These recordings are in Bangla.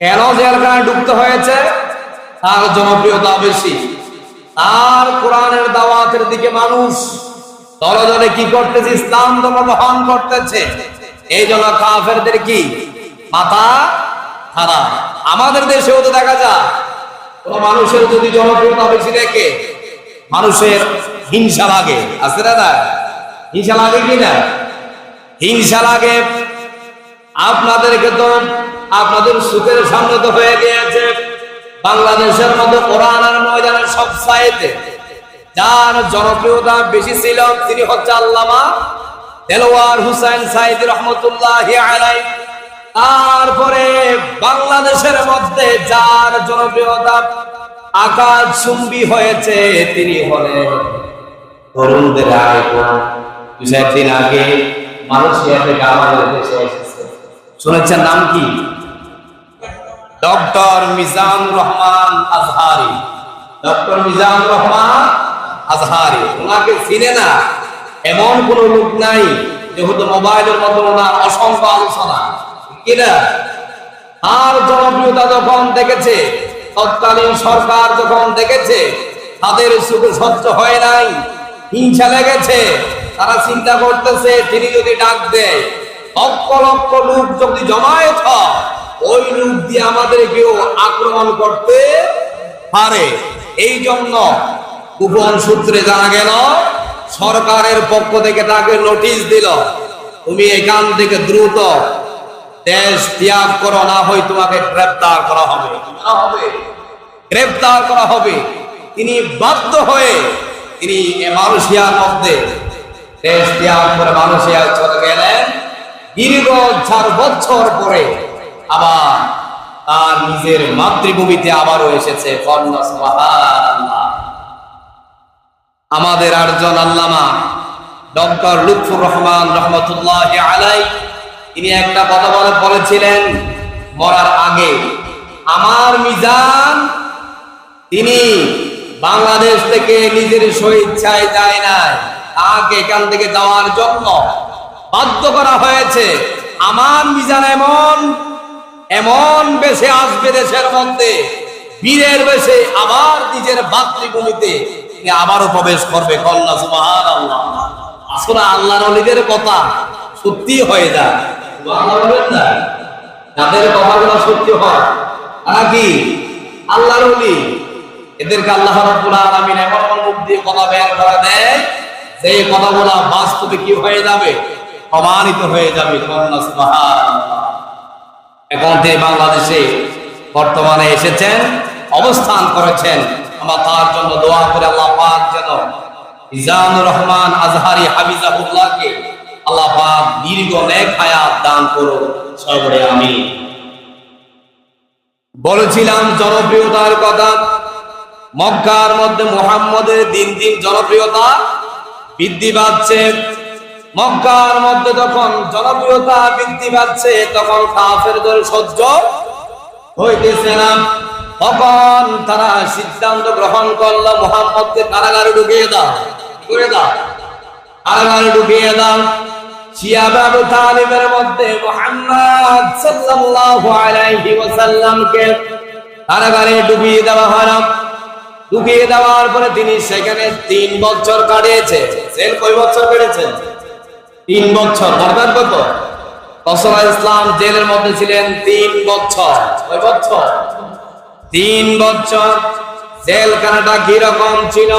কেন জেলখানায় ঢুকতে হয়েছে? তার জনপ্রিয়তা বেশি, আর কোরআনের দাওয়াতের দিকে মানুষ দলে দলে কি করতেছে? ইসলাম ধর্ম গ্রহণ করতেছে। এই জন্য কাফেরদের কি মাথা খারাপ। আমাদের দেশেও তো দেখা যায় কোন মানুষের যদি জনপ্রিয়তা বেশি দেখে মানুষের হিংসা লাগে, আছে না? হিংসা লাগে কিনা? হিংসা লাগে। আপনাদেরকে তো আপনাদের সুখের সামনে তো হয়ে গিয়েছে বাংলাদেশের মধ্যে কোরআনের ময়দানের সব সাইতে যার জনপ্রিয়তা বেশি ছিল তিনি হচ্ছে আল্লামা দেলোয়ার হোসেন সাইদি রহমতুল্লাহি আলাইহি। তারপরে বাংলাদেশের মধ্যে যার জনপ্রিয়তা আকাশচুম্বী হয়েছে তিনি হলেন তরুণদের আইকন। 2-4 দিন আগে মালয়েশিয়া থেকে আমাদের দেশে এসেছে, শুনেছেন নাম কি? ডক্টর মিজানুর রহমান আজহারি। ডক্টর মিজানুর রহমান আজহারি, ওনাকে চিনে না এমন কোন লোক নাই, যেহেতু মোবাইলের মধ্যে ওনার অসংখ্য আলোচনা কিনা। আর জনপ্রিয়তা যখন দেখেছে, তৎকালীন সরকার যখন দেখেছে তাদের সুখে সহ্য হয় নাই, হিংসা লেগেছে, তারা চিন্তা করতেছে তিনি যদি ডাক দেয় লক্ষ লক্ষ লোক যদি জমায়েত হয় ওই লোক দিয়ে আমাদেরকেও আক্রমণ করতে পারে। এই জন্য গোপন সূত্রে জানা গেল সরকারের পক্ষ থেকে তাকে নোটিশ দিল, তুমি এখান থেকে দ্রুত দেশ ত্যাগ করো, না হয় তোমাকে গ্রেফতার করা হবে। গ্রেফতার করা হবে। তিনি বাধ্য হয়ে তিনি মালয়েশিয়ার মধ্যে দেশ ত্যাগ করে মালয়েশিয়ায় চলে গেলেন। দীর্ঘ 4 বছর পরে আবার তার নিজের মাতৃভূমিতে আবারও এসেছে। সুবহানাল্লাহ। আমাদের আরেকজন আল্লামা ডক্টর লুৎফুর রহমান রহমতুল্লাহি আলাইহি, তিনি একটা কথা বলেছিলেন মরার আগে, আমার মিজান তিনি বাংলাদেশ থেকে নিজের স্বেচ্ছায় যায় নাই, তাকে এখান থেকে যাওয়ার জন্য বাধ্য করা হয়েছে। আমার মিজান এমন বেশে আসবে দেশের মধ্যে, বীরের বেশে আবার নিজের মাতৃভূমিতে তিনি আবারও প্রবেশ করবে। কল্লা সুবহানাল্লাহ। আসলে আল্লাহর ওলিদের কথা সত্যি হয়ে যায়। যাদের কথাগুলো সত্যি হয় তারা কি আল্লাহর ওলি। এদেরকে আল্লাহ রাব্বুল আলামিন এমন মুখ দিয়ে কথা বের করে দেয় যে কথাগুলো বাস্তবে কি হয়ে যাবে? প্রমাণিত হয়ে যাবে। সুবহানাল্লাহ। এখন থেকে বাংলাদেশে বর্তমানে এসেছেন, অবস্থান করেছেন। আমরা তার জন্য দোয়া করে আল্লাহ পাক যেন মিজানুর রহমান আজহারি হাফিজাহুল্লাহকে আল্লাহ পাক দীর্ঘ নেক হায়াত দান করুন, সর্বরে আমিন। বলেছিলাম জনপ্রিয়তার কথা। মক্কার মধ্যে মুহাম্মদের দিন দিন জনপ্রিয়তা বৃদ্ধি পাচ্ছে। মক্কার মধ্যে যখন জনপ্রিয়তা বৃদ্ধি পাচ্ছে তখন কাফেরদের সহ্য হইতেছে না। তখন তারা সিদ্ধান্ত গ্রহণ করলো মুহাম্মদকে কারাগারে ঢুকিয়ে দাও। কারাগারে ঢুকিয়ে দাও। শিয়াবে আবু তালিবের মধ্যে মুহাম্মদ সাল্লাল্লাহু আলাইহি ওয়াসাল্লামকে কারাগারে ঢুকিয়ে দেওয়া হলো। ঢুকিয়ে দেওয়ার পরে তিনি সেখানে 3 বছর কাটিয়েছে। জেল কয় বছর কেটেছেন? 3 বছর। বর্তমান কত? রাসূলুল্লাহ ইসলাম জেলের মধ্যে ছিলেন 3 বছর। কয় বছর? 3 বছর। জেলখানাটা কি রকম ছিল?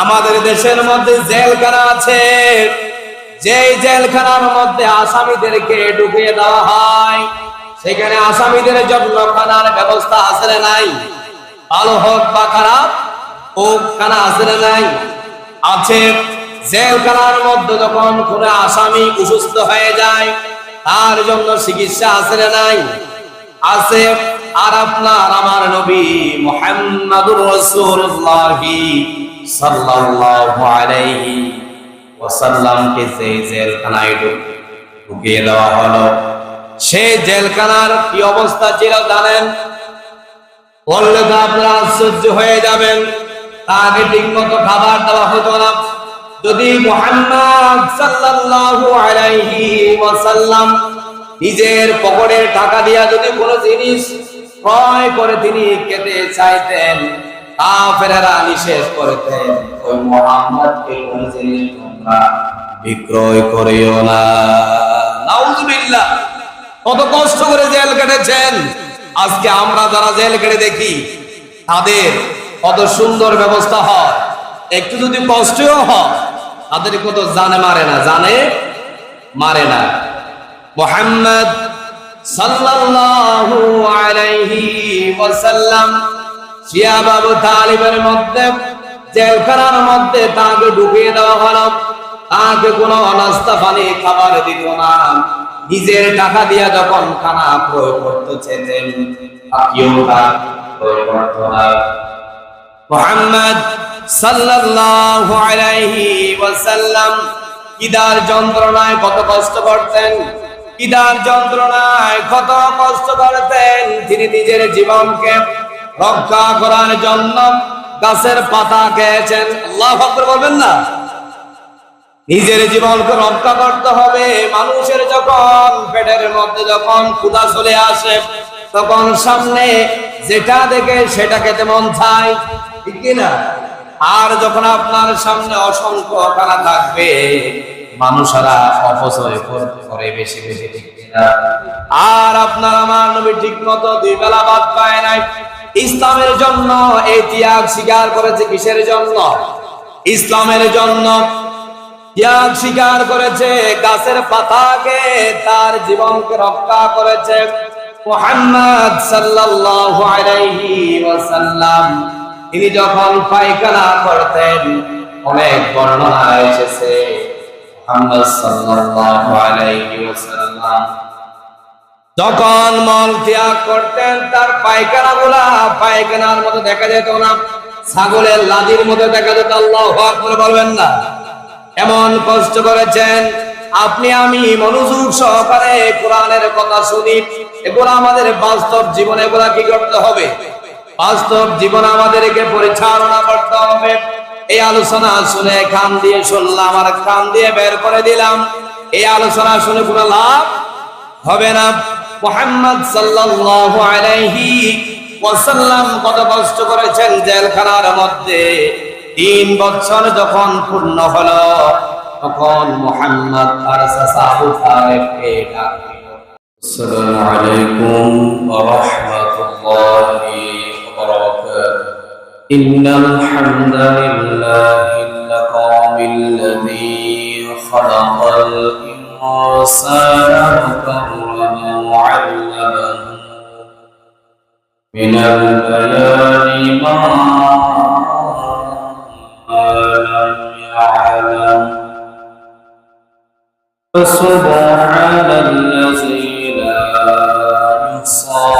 আমাদের দেশের মধ্যে জেলখানা আছে, যেই জেলখানার মধ্যে আসামিদেরকে ঢুকিয়ে দেওয়া হয় সেখানে আসামিদের জন্য খানার ব্যবস্থা আছে না নাই? ভালো হোক বা খারাপ হোক, খানা আছে না নাই? আছে। জেলখানার মধ্যে যখন কোন আসামি অসুস্থ হয়ে যায় তার জন্য চিকিৎসা আছে না নাই? আছে। আর আপনার আমার নবী মুহাম্মদুর রাসূলুল্লাহ সাল্লাল্লাহু আলাইহি ওয়াসাল্লামকে যে জেলখানায় ঢুকিয়ে দেওয়া হলো, সেই জেলখানার কি অবস্থা ছিল জানেন? বললে তো আপনারা আশ্চর্য হয়ে যাবেন। তাকে ঠিক মতো খাবার দেওয়া হতো না। যদি মুহাম্মদ সাল্লাল্লাহু আলাইহি ওয়াসাল্লাম নিজের পকেটের টাকা দিয়া যদি কোনো জিনিস ক্রয় করে তিনি খেতে চাইতেন, কাফেরেরা নিষেধ করতেন, ওই মুহাম্মদকে কোন জিনিস তোমরা বিক্রয় করিও না। নাউজুবিল্লাহ। কত কষ্ট করে জেল কেটেছেন। আজকে আমরা যারা জেল কেটে দেখি তাদের কত সুন্দর ব্যবস্থা হয়, একটু যদি কষ্টও হয় তাদের কত জানে মারে না, জানে মারে না। মুহাম্মদ সাল্লাল্লাহু আলাইহি ওয়াসাল্লাম শিয়াব আবু তালিবের মধ্যে, জেলখানার মধ্যে তাকে ঢুকিয়ে দেওয়া হলো। তাকে কোনো নাস্তা পানি খাবার দিত না। নিজের টাকা দিয়া যখন খানা ক্রয় করতে চেতেন, তাকেও ক্রয় করত না। মুহাম্মদ সাল্লাল্লাহু আলাইহি ওয়াসাল্লাম কিদার যন্ত্রণায় কত কষ্ট করতেন, কিদার যন্ত্রণায় কত কষ্ট করতেন। তিনি নিজের জীবনকে রক্ষা করার জন্য গাছের পাতা খেয়েছেন। আল্লাহু আকবার বলবেন না? নিজের জীবনকে রক্ষা করতে হবে। মানুষের যখন পেটের মধ্যে যখন ক্ষুধা চলে আসে, তখন সামনে যেটা দেখে সেটা খেতে মন চায়, ঠিক কিনা? আর যখন আপনার সামনে অসংখ্য খানা থাকবে, মানুষেরা অপচয় করে বেশি বেশি, ঠিক কিনা? আর আপনার আমার নবী ঠিক মতো দুই বেলা ভাত পায় নাই। ইসলামের জন্য এই ত্যাগ স্বীকার করেছে। কিসের জন্য? ইসলামের জন্য ত্যাগ স্বীকার করেছে। গাছের পাতাকে তার জীবনকে রক্ষা করেছে। মুহাম্মদ সাল্লাল্লাহু আলাইহি ওয়াসাল্লাম তিনি যখন পায়খানা করতেন, অনেক বর্ণনা এসেছে, মুহাম্মদ সাল্লাল্লাহু আলাইহি ওয়াসাল্লাম যখন মল ত্যাগ করতেন, তার পায়খানাগুলা পায়খানার মতো দেখা যেত না, ছাগলের লাদির মতো দেখা যেত। আল্লাহু আকবার বলবেন না? এমন কষ্ট করেছেন। আপনি আমি মনোযোগ সহকারে কোরআনের কথা শুনি, এগুলো আমাদের বাস্তব জীবনে এগুলা কি করতে হবে? বাস্তব জীবন আমাদেরকে পরিচালনা করতে হবে। এই আলোচনা শুনে কান দিয়ে শুনলাম আর কান দিয়ে বের করে দিলাম, এই আলোচনা শুনে কোনো লাভ হবে না। মুহাম্মদ সাল্লাল্লাহু আলাইহি ওয়াসাল্লাম কত কষ্ট করেছেন জেলখানার মধ্যে। 3 বছর যখন পূর্ণ হলো, তখন মুহাম্মদ তার চাচা আবু তালেবকে ডাকলেন। আসসালামু আলাইকুম ওয়া রাহমাতুল্লাহি ওয়া বারাকাতুহু। ইন্নাল হামদালিল্লাহিল কামিল্লাযী খালাকাল ইনসানা ওয়া karramahu wa 'allamahu minal bayani ma لم يعلم فسبحان الذي لا يحصى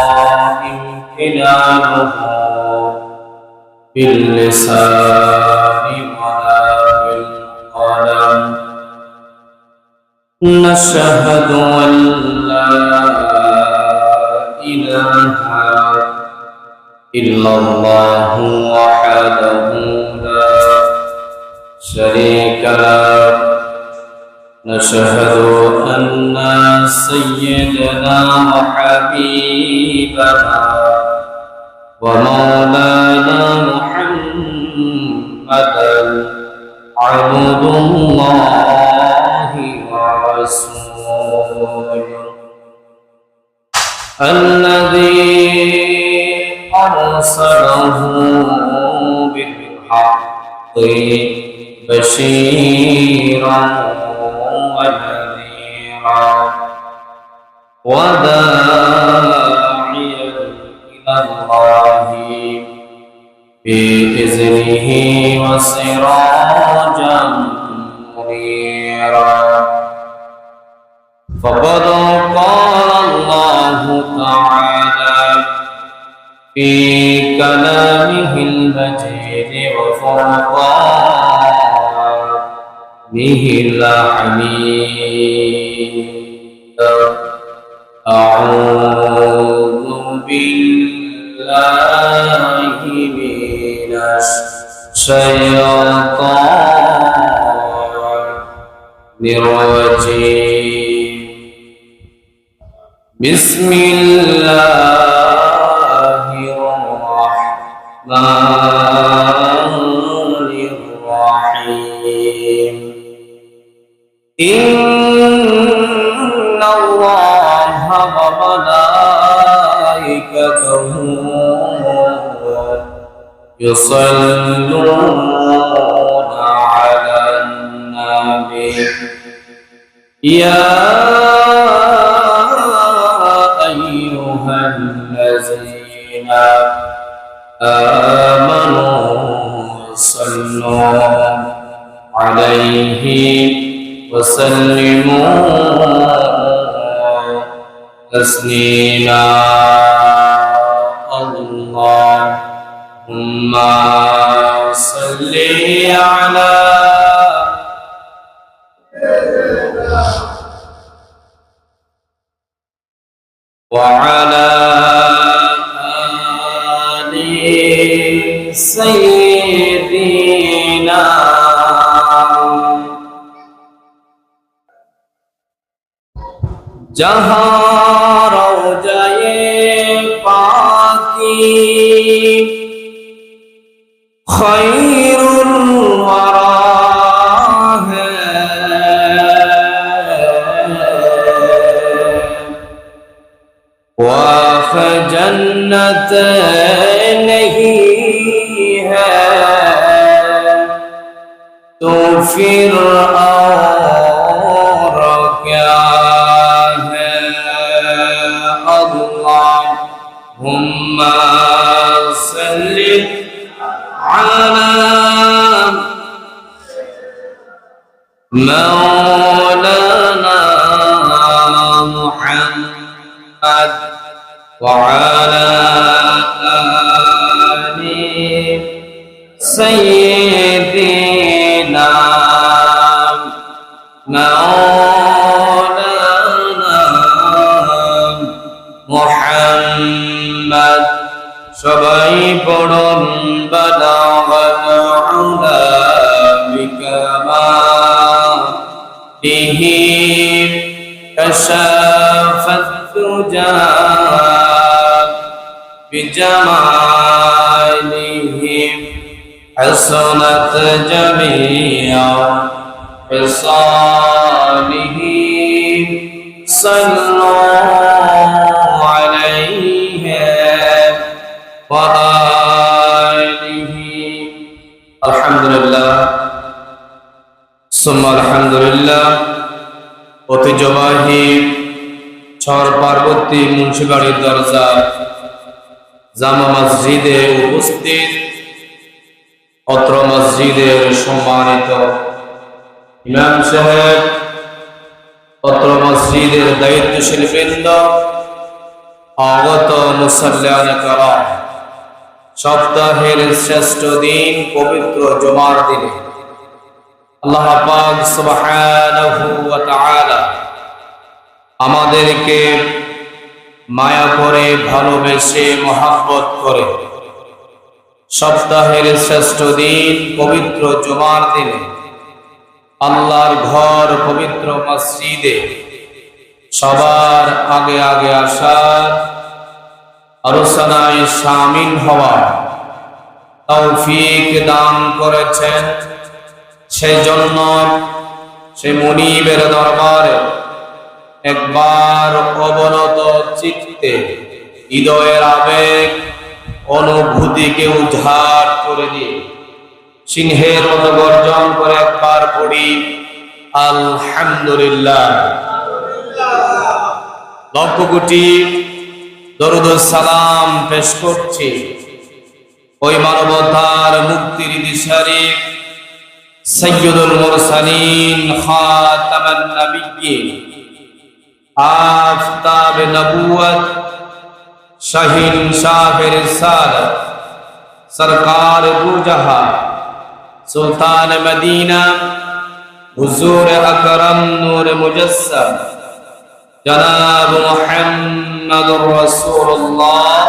امتنانه باللسان ولا بالقلم. نشهد أن لا إله إلا الله وحده لا شريك له. نشهد أن سيدنا وحبيبنا ومولانا محمدا عبد الله ورسوله الذي أرسله بالحق بشيرا ونذيرا وداعيا إلى الله بإذنه وسراجا منيرا. فقد قال الله تعالى في كلامه المجيد وفرقانه الحميد. أعوذ بالله من الشيطان الرجيم. بسم الله وملائكته يصلون على النبي يا أيها الذين آمنوا صلوا عليه وسلموا تسليما اللهم صل على وعلى آل سيدنا जहां रोज़ाए पाकी खैरुल वरा है वाफ़ जन्नत नहीं है तो फिर और क्या اللهم صل على مولانا محمد وعلى آل سيدنا مولانا محمد সবাই পড়ুন বালাগাল উলা বিকামালিহি কাশাফাত তুজা বিজামালিহি হাসানাত জামিআ হিসালিহি সাল্লাল্লাহু আলাইহি আলহামদুলিল্লাহ সুম্মা আলহামদুলিল্লাহ ঐতিহ্যবাহী চর পার্বতী মুন্সিবাড়ির দরজা জামা মসজিদে উপস্থিত অত্র মসজিদের সম্মানিত ইমাম সাহেব অত্র মসজিদের দায়িত্বশীল বৃন্দ আগত মুসাল্লিয়ান কারাম সপ্তাহের শ্রেষ্ঠ দিন পবিত্র জুমার দিনে আল্লাহ পাক সুবহানাহু ওয়া তাআলা আমাদেরকে মায়া করে ভালোবেসে মহব্বত করে সপ্তাহের শ্রেষ্ঠ দিন পবিত্র জুমার দিনে আল্লাহর ঘর পবিত্র মসজিদে সবার আগে আগে আসার আলোচনায় শামিল হওয়ার তৌফিক দান করেছেন সেই জন্য সে মুনিবের দরবারে একবার অবনত চিত্তে হৃদয়ের আবেগ অনুভূতিকে উজাড় করে দিয়ে সিংহের মতো গর্জন করে একবার পড়ি আলহামদুলিল্লাহ। লক্ষ কোটি দরুদ সালাম পেশ করছি ওই মানবতার মুক্তির দিশারি সাইয়্যিদুল মুরসালিন খাতামান নবিয়্যিন আফতাব নবুয়ত শাহীন শাহ রিসালাত সরকার দু জাহান সুলতান মদিনা হুজুর আকরাম নূর মুজাসসাম জনাব মুহাম্মদুর রাসূলুল্লাহ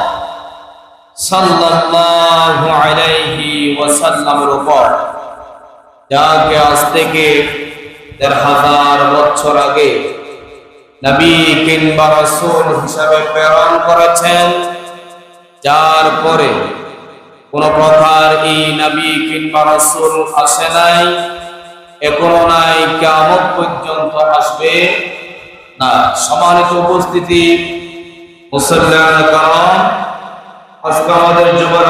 সাল্লাল্লাহু আলাইহি ওয়াসাল্লামের উপর যাকে আজ থেকে ১৫০০ বছর আগে নবী কিংবা রাসূল হিসাবে প্রেরণ করেছেন, যার পরে কোন প্রকার এই নবী কিংবা রাসূল আসে নাই, এখনো নাই, কিয়ামত পর্যন্ত আসবে না। সম্মানিত উপস্থিতি মুসল্লিয়ান কারাম, আজকে আমাদের যুবর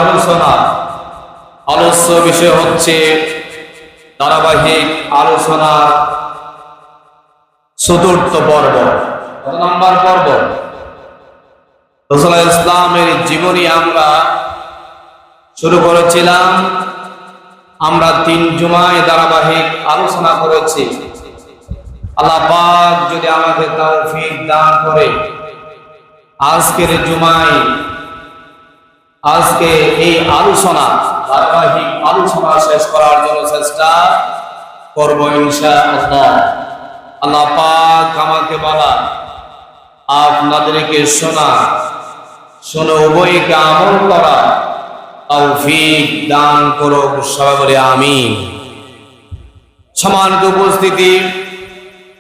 আলোচ্য বিষয় হচ্ছে ধারাবাহিক আলোচনার চতুর্থ পর্ব। কত নম্বর পর্ব? রাসূল ইসলামের জীবনী আমরা শুরু করেছিলাম। আমরা 3 জুমায় ধারাবাহিক আলোচনা করেছি। আল্লাহ পাক যদি আমাকে তৌফিক দান করে আজকের জুমায় আজকে এই আলোচনা ধারাবাহিক আলোচনা শেষ করার জন্য চেষ্টা করব ইনশাআল্লাহ। আল্লাহ পাক আমাকে বলা আপনাদেরকে শোনা শুনে উভয়কে আমল করা তৌফিক দান করুক, সবাই বলে আমিন। সম্মানিত উপস্থিতি,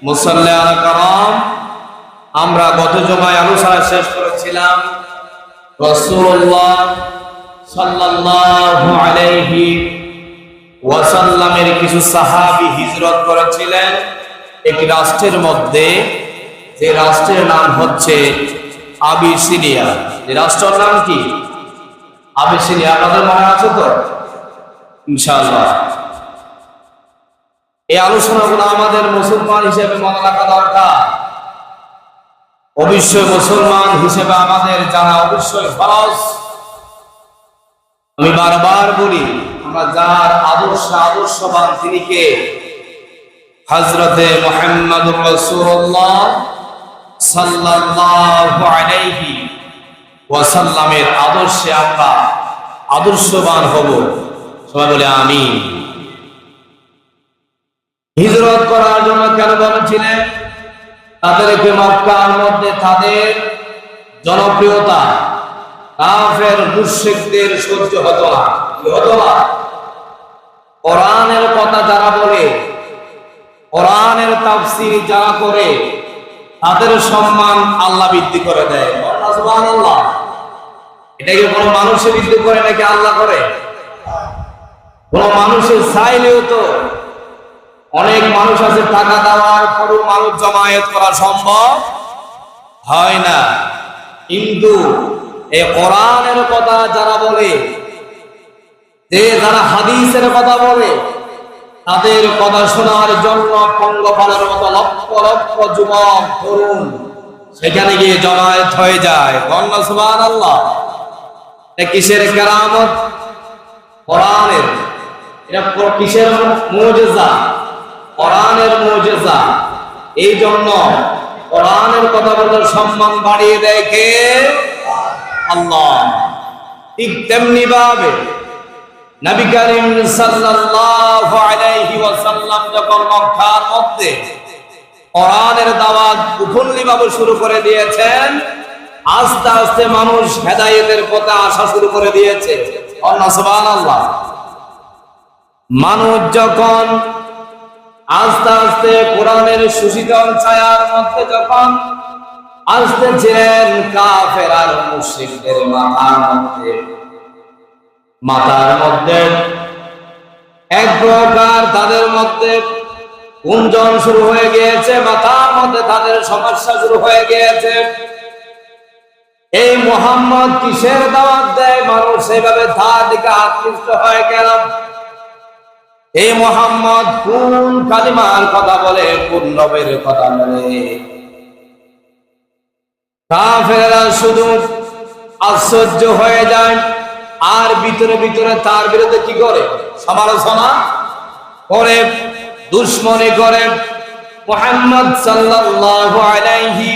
মুসল্লিয়ান কারাম, আমরা গত জুমায় আলোচনা শেষ করেছিলাম রাসূলুল্লাহ সাল্লাল্লাহু আলাইহি ওয়াসাল্লামের কিছু সাহাবী হিজরত করেছিলেন একটি রাষ্ট্রের মধ্যে, যে রাষ্ট্রের নাম হচ্ছে আবিসিনিয়া। এই রাষ্ট্রের নাম কি? আবিসিনিয়া। আপনাদের মনে আছে তো ইনশাআল্লাহ? এই আলোচনাগুলো আমাদের মুসলমান হিসেবে মনে রাখা দরকার। অবশ্যই মুসলমান হিসেবে আমাদের জানা অবশ্যই ফরজ। আমি বারবার বলি, আমরা যার আদর্শবান তিনি কে? হযরতে মুহাম্মদুর রাসূলুল্লাহ সাল্লাল্লাহু আলাইহি ওয়াসাল্লামের আদর্শে আমরা আদর্শবান হব, সবাই বলে আমিন। হিজরত করার জন্য কেন বলেছিলেন? তাদেরকে মক্কার মধ্যে তাদের জনপ্রিয়তা কাফের মুশরিকদের সহ্য হতো না। কি হতো না? কোরআনের কথা যারা বলে, কোরআনের তাফসীর যারা করে, তাদের সম্মান আল্লাহ বৃদ্ধি করে দেয়। সুবহানাল্লাহ। এটা কি কোনো মানুষে বৃদ্ধি করে নাকি আল্লাহ করে? কোন মানুষের চাইলেও তো, অনেক মানুষ আছে টাকা দেওয়ার পরও মানুষ জমায়েত করা সম্ভব হয় না। কিন্তু এই কোরআনের কথা যারা বলে, যে যারা হাদিসের কথা বলে, তাদের কথা শোনার জন্য পঙ্গপালের মতো লক্ষ লক্ষ যুবক তরুণ সেখানে গিয়ে জমায়েত হয়ে যায়। কন্যা সুবহানাল্লাহ। এটা কিসের কেরামত? কোরআনের। এটা কিসের মুজিজা? কোরআনের মুজিজা। এই জন্য কোরআনের কথা বলতে সম্মান বাড়িয়ে দেয় কে? আল্লাহ। ঠিক তেমনি ভাবে নবী করিম সাল্লাল্লাহু আলাইহি ওয়াসাল্লাম যখন মক্কার মধ্যে কোরআনের দাওয়াত উফুল্লিভাবে শুরু করে দিয়েছেন, আস্তে আস্তে মানুষ হেদায়েতের পথে আসা শুরু করে দিয়েছে। সুবহানাল্লাহ। মানুষ যখন আস্তে আস্তে কোরআনের সুশীতল ছায়ার মধ্যে যখন আসতেছিলেন, কাফের আর মুশরিকদের মাথার মধ্যে এক প্রকার তাদের মধ্যে গুঞ্জন শুরু হয়ে গিয়েছে, মাথার মধ্যে তাদের সমস্যা শুরু হয়ে গিয়েছে। এই মুহাম্মদ কিসের দাওয়াত দেয়? মানুষ সেভাবে তার দিকে আকৃষ্ট হয়ে গেল। এই মুহাম্মদ কোন কালিমার কথা বলে, কোন নবীর কথা বলে? কাফেররা শুধু আশ্চর্য হয়ে যায়, আর ভিতরে ভিতরে তার বিরুদ্ধে কি করে? সমালোচনা করে, দুশমনি করে। মুহাম্মদ সাল্লাল্লাহু আলাইহি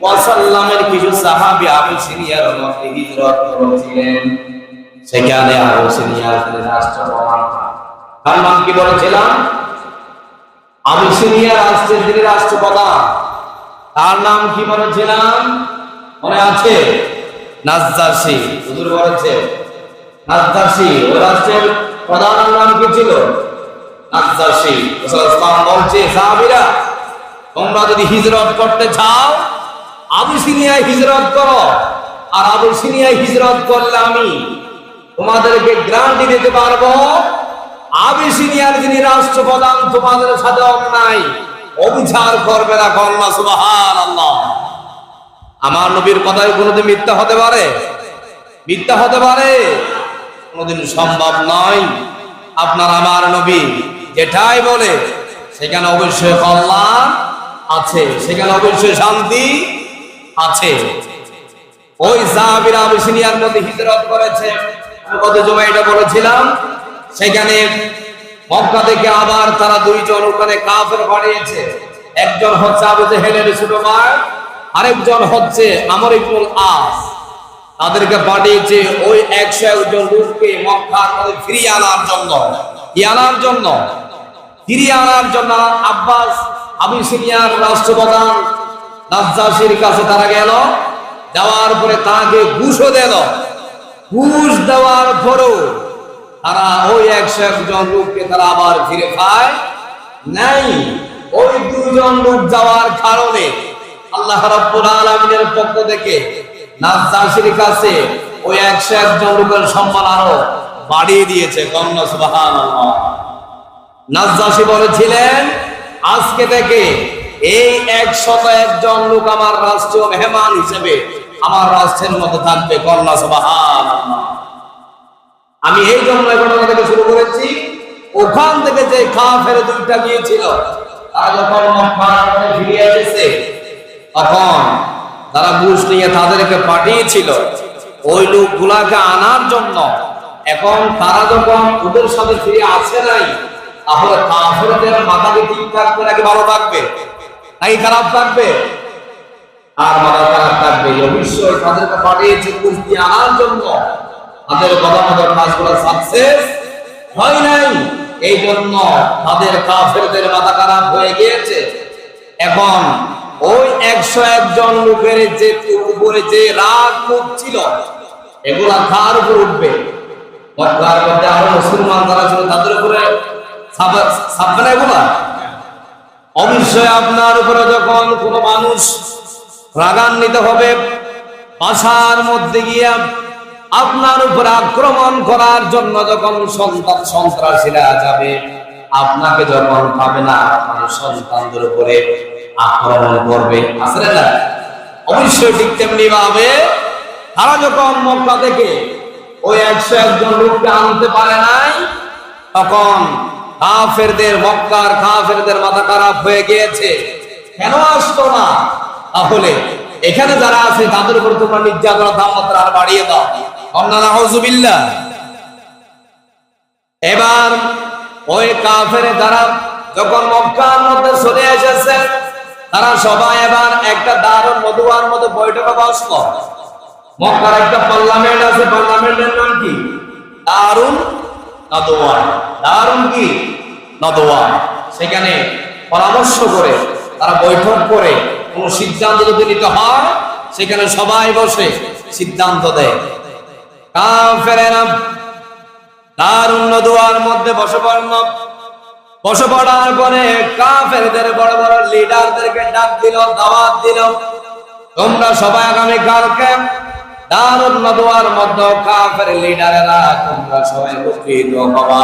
ওয়াসাল্লামের কিছু সাহাবী আবিসিনিয়ার মধ্যে হিজরত করেছিলেন। সেখানে আবিসিনিয়ার রাষ্ট্রপ্রধান, তার নাম কি বলেছিলাম? আবিসিনিয়া রাষ্ট্রের যিনি রাষ্ট্রপ্রধান, তার নাম কি বলেছিলাম? মনে আছে? নাজ্জাশী। হুজুর বলেছে নাজ্জাশী। ওই রাষ্ট্রের প্রধানের নাম কি ছিল? নাজ্জাশী। রাসূল ইসলাম বলছে, সাহাবীরা তোমরা যদি হিজরত করতে চাও আবিসিনিয়ায় হিজরত করো, আর আবিসিনিয়ায় হিজরত করলে আমি তোমাদেরকে গ্যারান্টি দিতে পারবো আবিসিনিয়ার যিনি রাষ্ট্রপ্রধান তোমাদের সাথে অন্যায় অবিচার করবে না। কন্যা সুবহানাল্লাহ। আমার নবীর কথায় কোনোদিন মিথ্যা হতে পারে? মিথ্যা হতে পারে? কোনোদিন সম্ভব নয়। আপনার আমার নবী যেটাই বলে সেখানে অবশ্যই কল্যাণ আছে, সেখানে অবশ্যই শান্তি আছে। ওই সাহাবীরা আবিসিনিয়ার মধ্যে হিজরত করেছে, গত জুমায় এটা বলেছিলাম। সেখানে মক্কা থেকে আবার তারা দুইজন ওখানে কাফের পাঠিয়েছে। একজন হচ্ছে আবু জেহেলের ছোট ভাই, আরেকজন হচ্ছে আমর ইবনুল আস। তাদেরকে পাঠিয়েছে ওই 101 জন লোককে মক্কার মধ্যে ফিরিয়ে আনার জন্য। কি আনার জন্য? ফিরিয়ে আনার জন্য। আব্বাস আবিসিনিয়ার রাষ্ট্রপ্রধান নাজ্জাশীর কাছে তারা গেল, যাওয়ার পরে তাকে ঘুষও দিল। ঘুষ দেওয়ার পরও তারা ওই 101 জন লোককে তারা আবার ফিরে পায় নাই। ওই দুজন লোক যাওয়ার কারণে আল্লাহ রাব্বুল আলামিনের পক্ষ থেকে নাজ্জাশীর কাছে ওই 101 জন লোকের সম্মান আরো বাড়িয়ে দিয়েছে। কন্যা সুবহানাল্লাহ। নাজ্জাশী বলেছিলেন, আজকে থেকে এই 101 জন লোক আমার রাষ্ট্রীয় মেহমান হিসেবে আমার রাষ্ট্রের মধ্যে থাকবে। কন্যা সুবহানাল্লাহ। আমি এই জন্য এই ঘটনা থেকে শুরু করেছি। ওখান থেকে যে কাফের দুইটা গিয়েছিল, তারা যখন মক্কার মধ্যে ফিরে এসেছে, তখন তারা ঘুষ নিয়ে তাদেরকে পাঠিয়েছিল ওই লোকগুলাকে আনার জন্য। এখন তারা যখন ওদের সাথে ফিরে আসে নাই, তাহলে কাফেরদের মাথা কি ঠিক থাকবে নাকি ভালো থাকবে, নাকি খারাপ থাকবে? আর মাথা খারাপ থাকবে। অবশ্যই তাদেরকে পাঠিয়েছে ঘুষ দিয়ে আনার জন্য। তাদের কথা মতো কাজগুলো সাকসেস হয় নাই, এই জন্য তাদের কাফেরদের মাথা খারাপ হয়ে গিয়েছে। এখন ওই 101 জন লোকের যে উপরে যে রাগ ক্ষোভ ছিল, এগুলা কার উপর উঠবে? মক্কার মধ্যে আরো মুসলমান যারা ছিল তাদের উপরে ছাপবে না এগুলা? অবশ্যই আপনার উপরে যখন কোনো মানুষ রাগান্বিত হবে, বাসার মধ্যে গিয়া আপনার উপর আক্রমণ করার জন্য যখন সন্ত্রাসীরা যাবে, আপনাকে যখন পাবে না, আপনার সন্তানদের উপরে আক্রমণ করবে। আসলে না, অবশ্যই ঠিক তেমনি ভাবে তারা যখন মক্কা থেকে ওই 101 জন লোককে আনতে পারে নাই, তখন কাফেরদের, মক্কার কাফেরদের মাথা খারাপ হয়ে গিয়েছে। কেন আসতো না? তাহলে এখানে যারা আছে তাদের উপর তোমরা নির্যাতন তাপমাত্রা আর বাড়িয়ে দাও। নাউযুবিল্লাহ। এবার ওই কাফের যারা যখন মক্কার মধ্যে চলে এসেছে, তারা সবাই এবার একটা দারুন নদওয়ার মধ্যে বৈঠকে বসলো। মক্কার একটা পার্লামেন্ট আছে, পার্লামেন্টের নাম কি? দারুন নদওয়া। দারুন কি? নদওয়া। সেখানে পরামর্শ করে তারা বৈঠক করে কোন সিদ্ধান্ত যদি নিতে হয়, সেখানে সবাই বসে সিদ্ধান্ত দেয়। কাফেরেরা দারুন নদওয়ার মধ্যে বসে পড়ল। বসে পড়ার পরে কাফেরদের বড় বড় লিডারদেরকে ডাক দিল, দাওয়াত দিল, তোমরা সবাই আগামী কালকে দারুন নদওয়ার মধ্যে কাফের লিডারেরা তোমরা সবাই উপস্থিত হবা।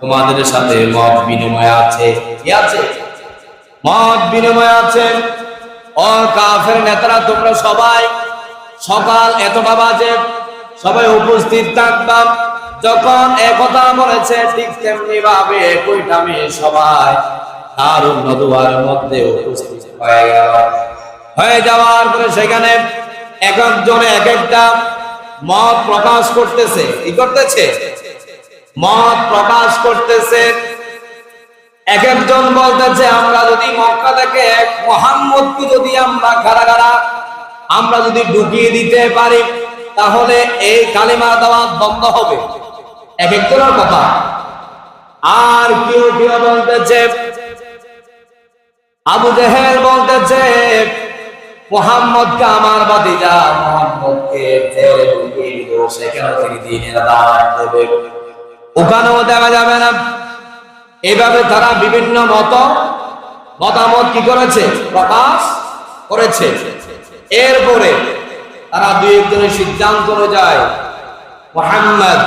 তোমাদের সাথে মত বিনিময় আছে। কি আছে? মত বিনিময় আছে। ও কাফের নেতারা, তোমরা সবাই সকাল এতটা বাজে সবাই উপস্থিত থাকবা। যখন একথা বলেছে, ঠিক তেমনি ভাবে একই টাইমে সবাই দারুন নদওয়ার মধ্যে উপস্থিত হয়ে গেল। হয়ে যাওয়ার পরে সেখানে এক একজনে এক একটা মত প্রকাশ করতেছে। কি করতেছে? মত প্রকাশ করতেছে। এক একজন বলতেছে, আমরা যদি মক্কা থেকে মুহাম্মদকে যদি আমরা কারাগারা আমরা যদি ঢুকিয়ে দিতে পারি, তাহলে এই কালিমা দাওয়াত বন্ধ হবে। এক একজনের কথা। আর কেউ কেউ বলতেছে, আবু জেহেল বলতেছে, মুহাম্মদকে আমার ভাতিজা মুহাম্মদকে জেলে ঢুকিয়ে দিব, সেখানে তিনি দ্বীনের দাওয়াত দেবে, ওখানেও দেখা যাবে না। এইভাবে তারা বিভিন্ন মতামত কি করেছে? প্রকাশ করেছে। এরপরে তারা দুই একজনের সিদ্ধান্ত অনুযায়ী মুহাম্মদ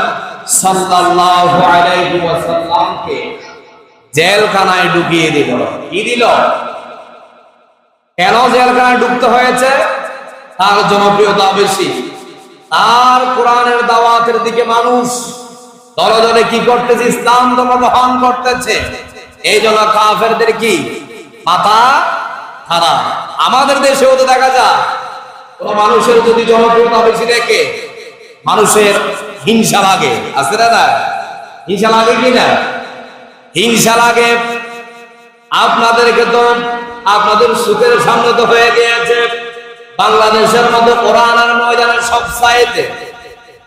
সাল্লাল্লাহু আলাইহি ওয়াসাল্লামকে জেলখানায় ঢুকিয়ে দিল। কি দিল? কেন জেলখানায় ঢুকতে হয়েছে? তার জনপ্রিয়তা বেশি। আর কোরআনের দাওয়াতের দিকে মানুষ দলে দলে কি করতেছে? ইসলাম ধর্ম গ্রহণ করতেছে। এই জন্য কাফেরদের কি মাথা খারাপ। আমাদের দেশেও তো দেখা যায় কোন মানুষের যদি জনপ্রিয়তা বেশি দেখে মানুষের হিংসা লাগে, আছে না? হিংসা লাগে কি না? হিংসা লাগে। আপনাদেরকে তো আপনাদের সুখের সামনে তো হয়ে গিয়েছে বাংলাদেশের মধ্যে কোরআন আর ময়দানের সব সাইতে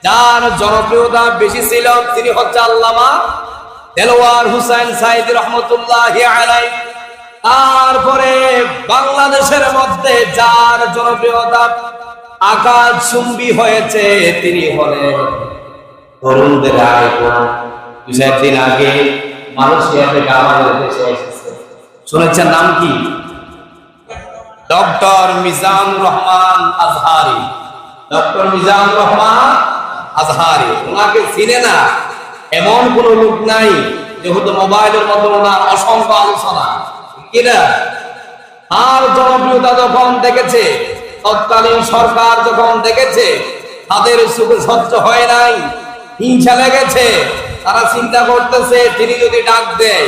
যার জনপ্রিয়তা বেশি ছিল তিনি হচ্ছে আল্লামা দেলোয়ার হোসেন সাইদি রহমতুল্লাহি আলাইহি। তারপরে বাংলাদেশের মধ্যে যার জনপ্রিয়তা আকাশচুম্বী হয়েছে তিনি হলেন তরুণদের আইকন। 2-4 দিন আগে মালয়েশিয়া থেকে আমাদের দেশে এসেছে, শুনেছেন নাম কি? ডক্টর মিজানুর রহমান আজহারি। ডক্টর মিজানুর রহমান আজহারি, ওনাকে চিনে না এমন কোন লোক নাই। যেহেতু মোবাইলের মধ্যে ওনার অসংখ্য আলোচনা কিনা। আর জনপ্রিয়তা যখন দেখেছে, তৎকালীন সরকার যখন দেখেছে তাদের সুখে সহ্য হয় নাই, হিংসা লেগেছে। তারা চিন্তা করতেছে তিনি যদি ডাক দেয়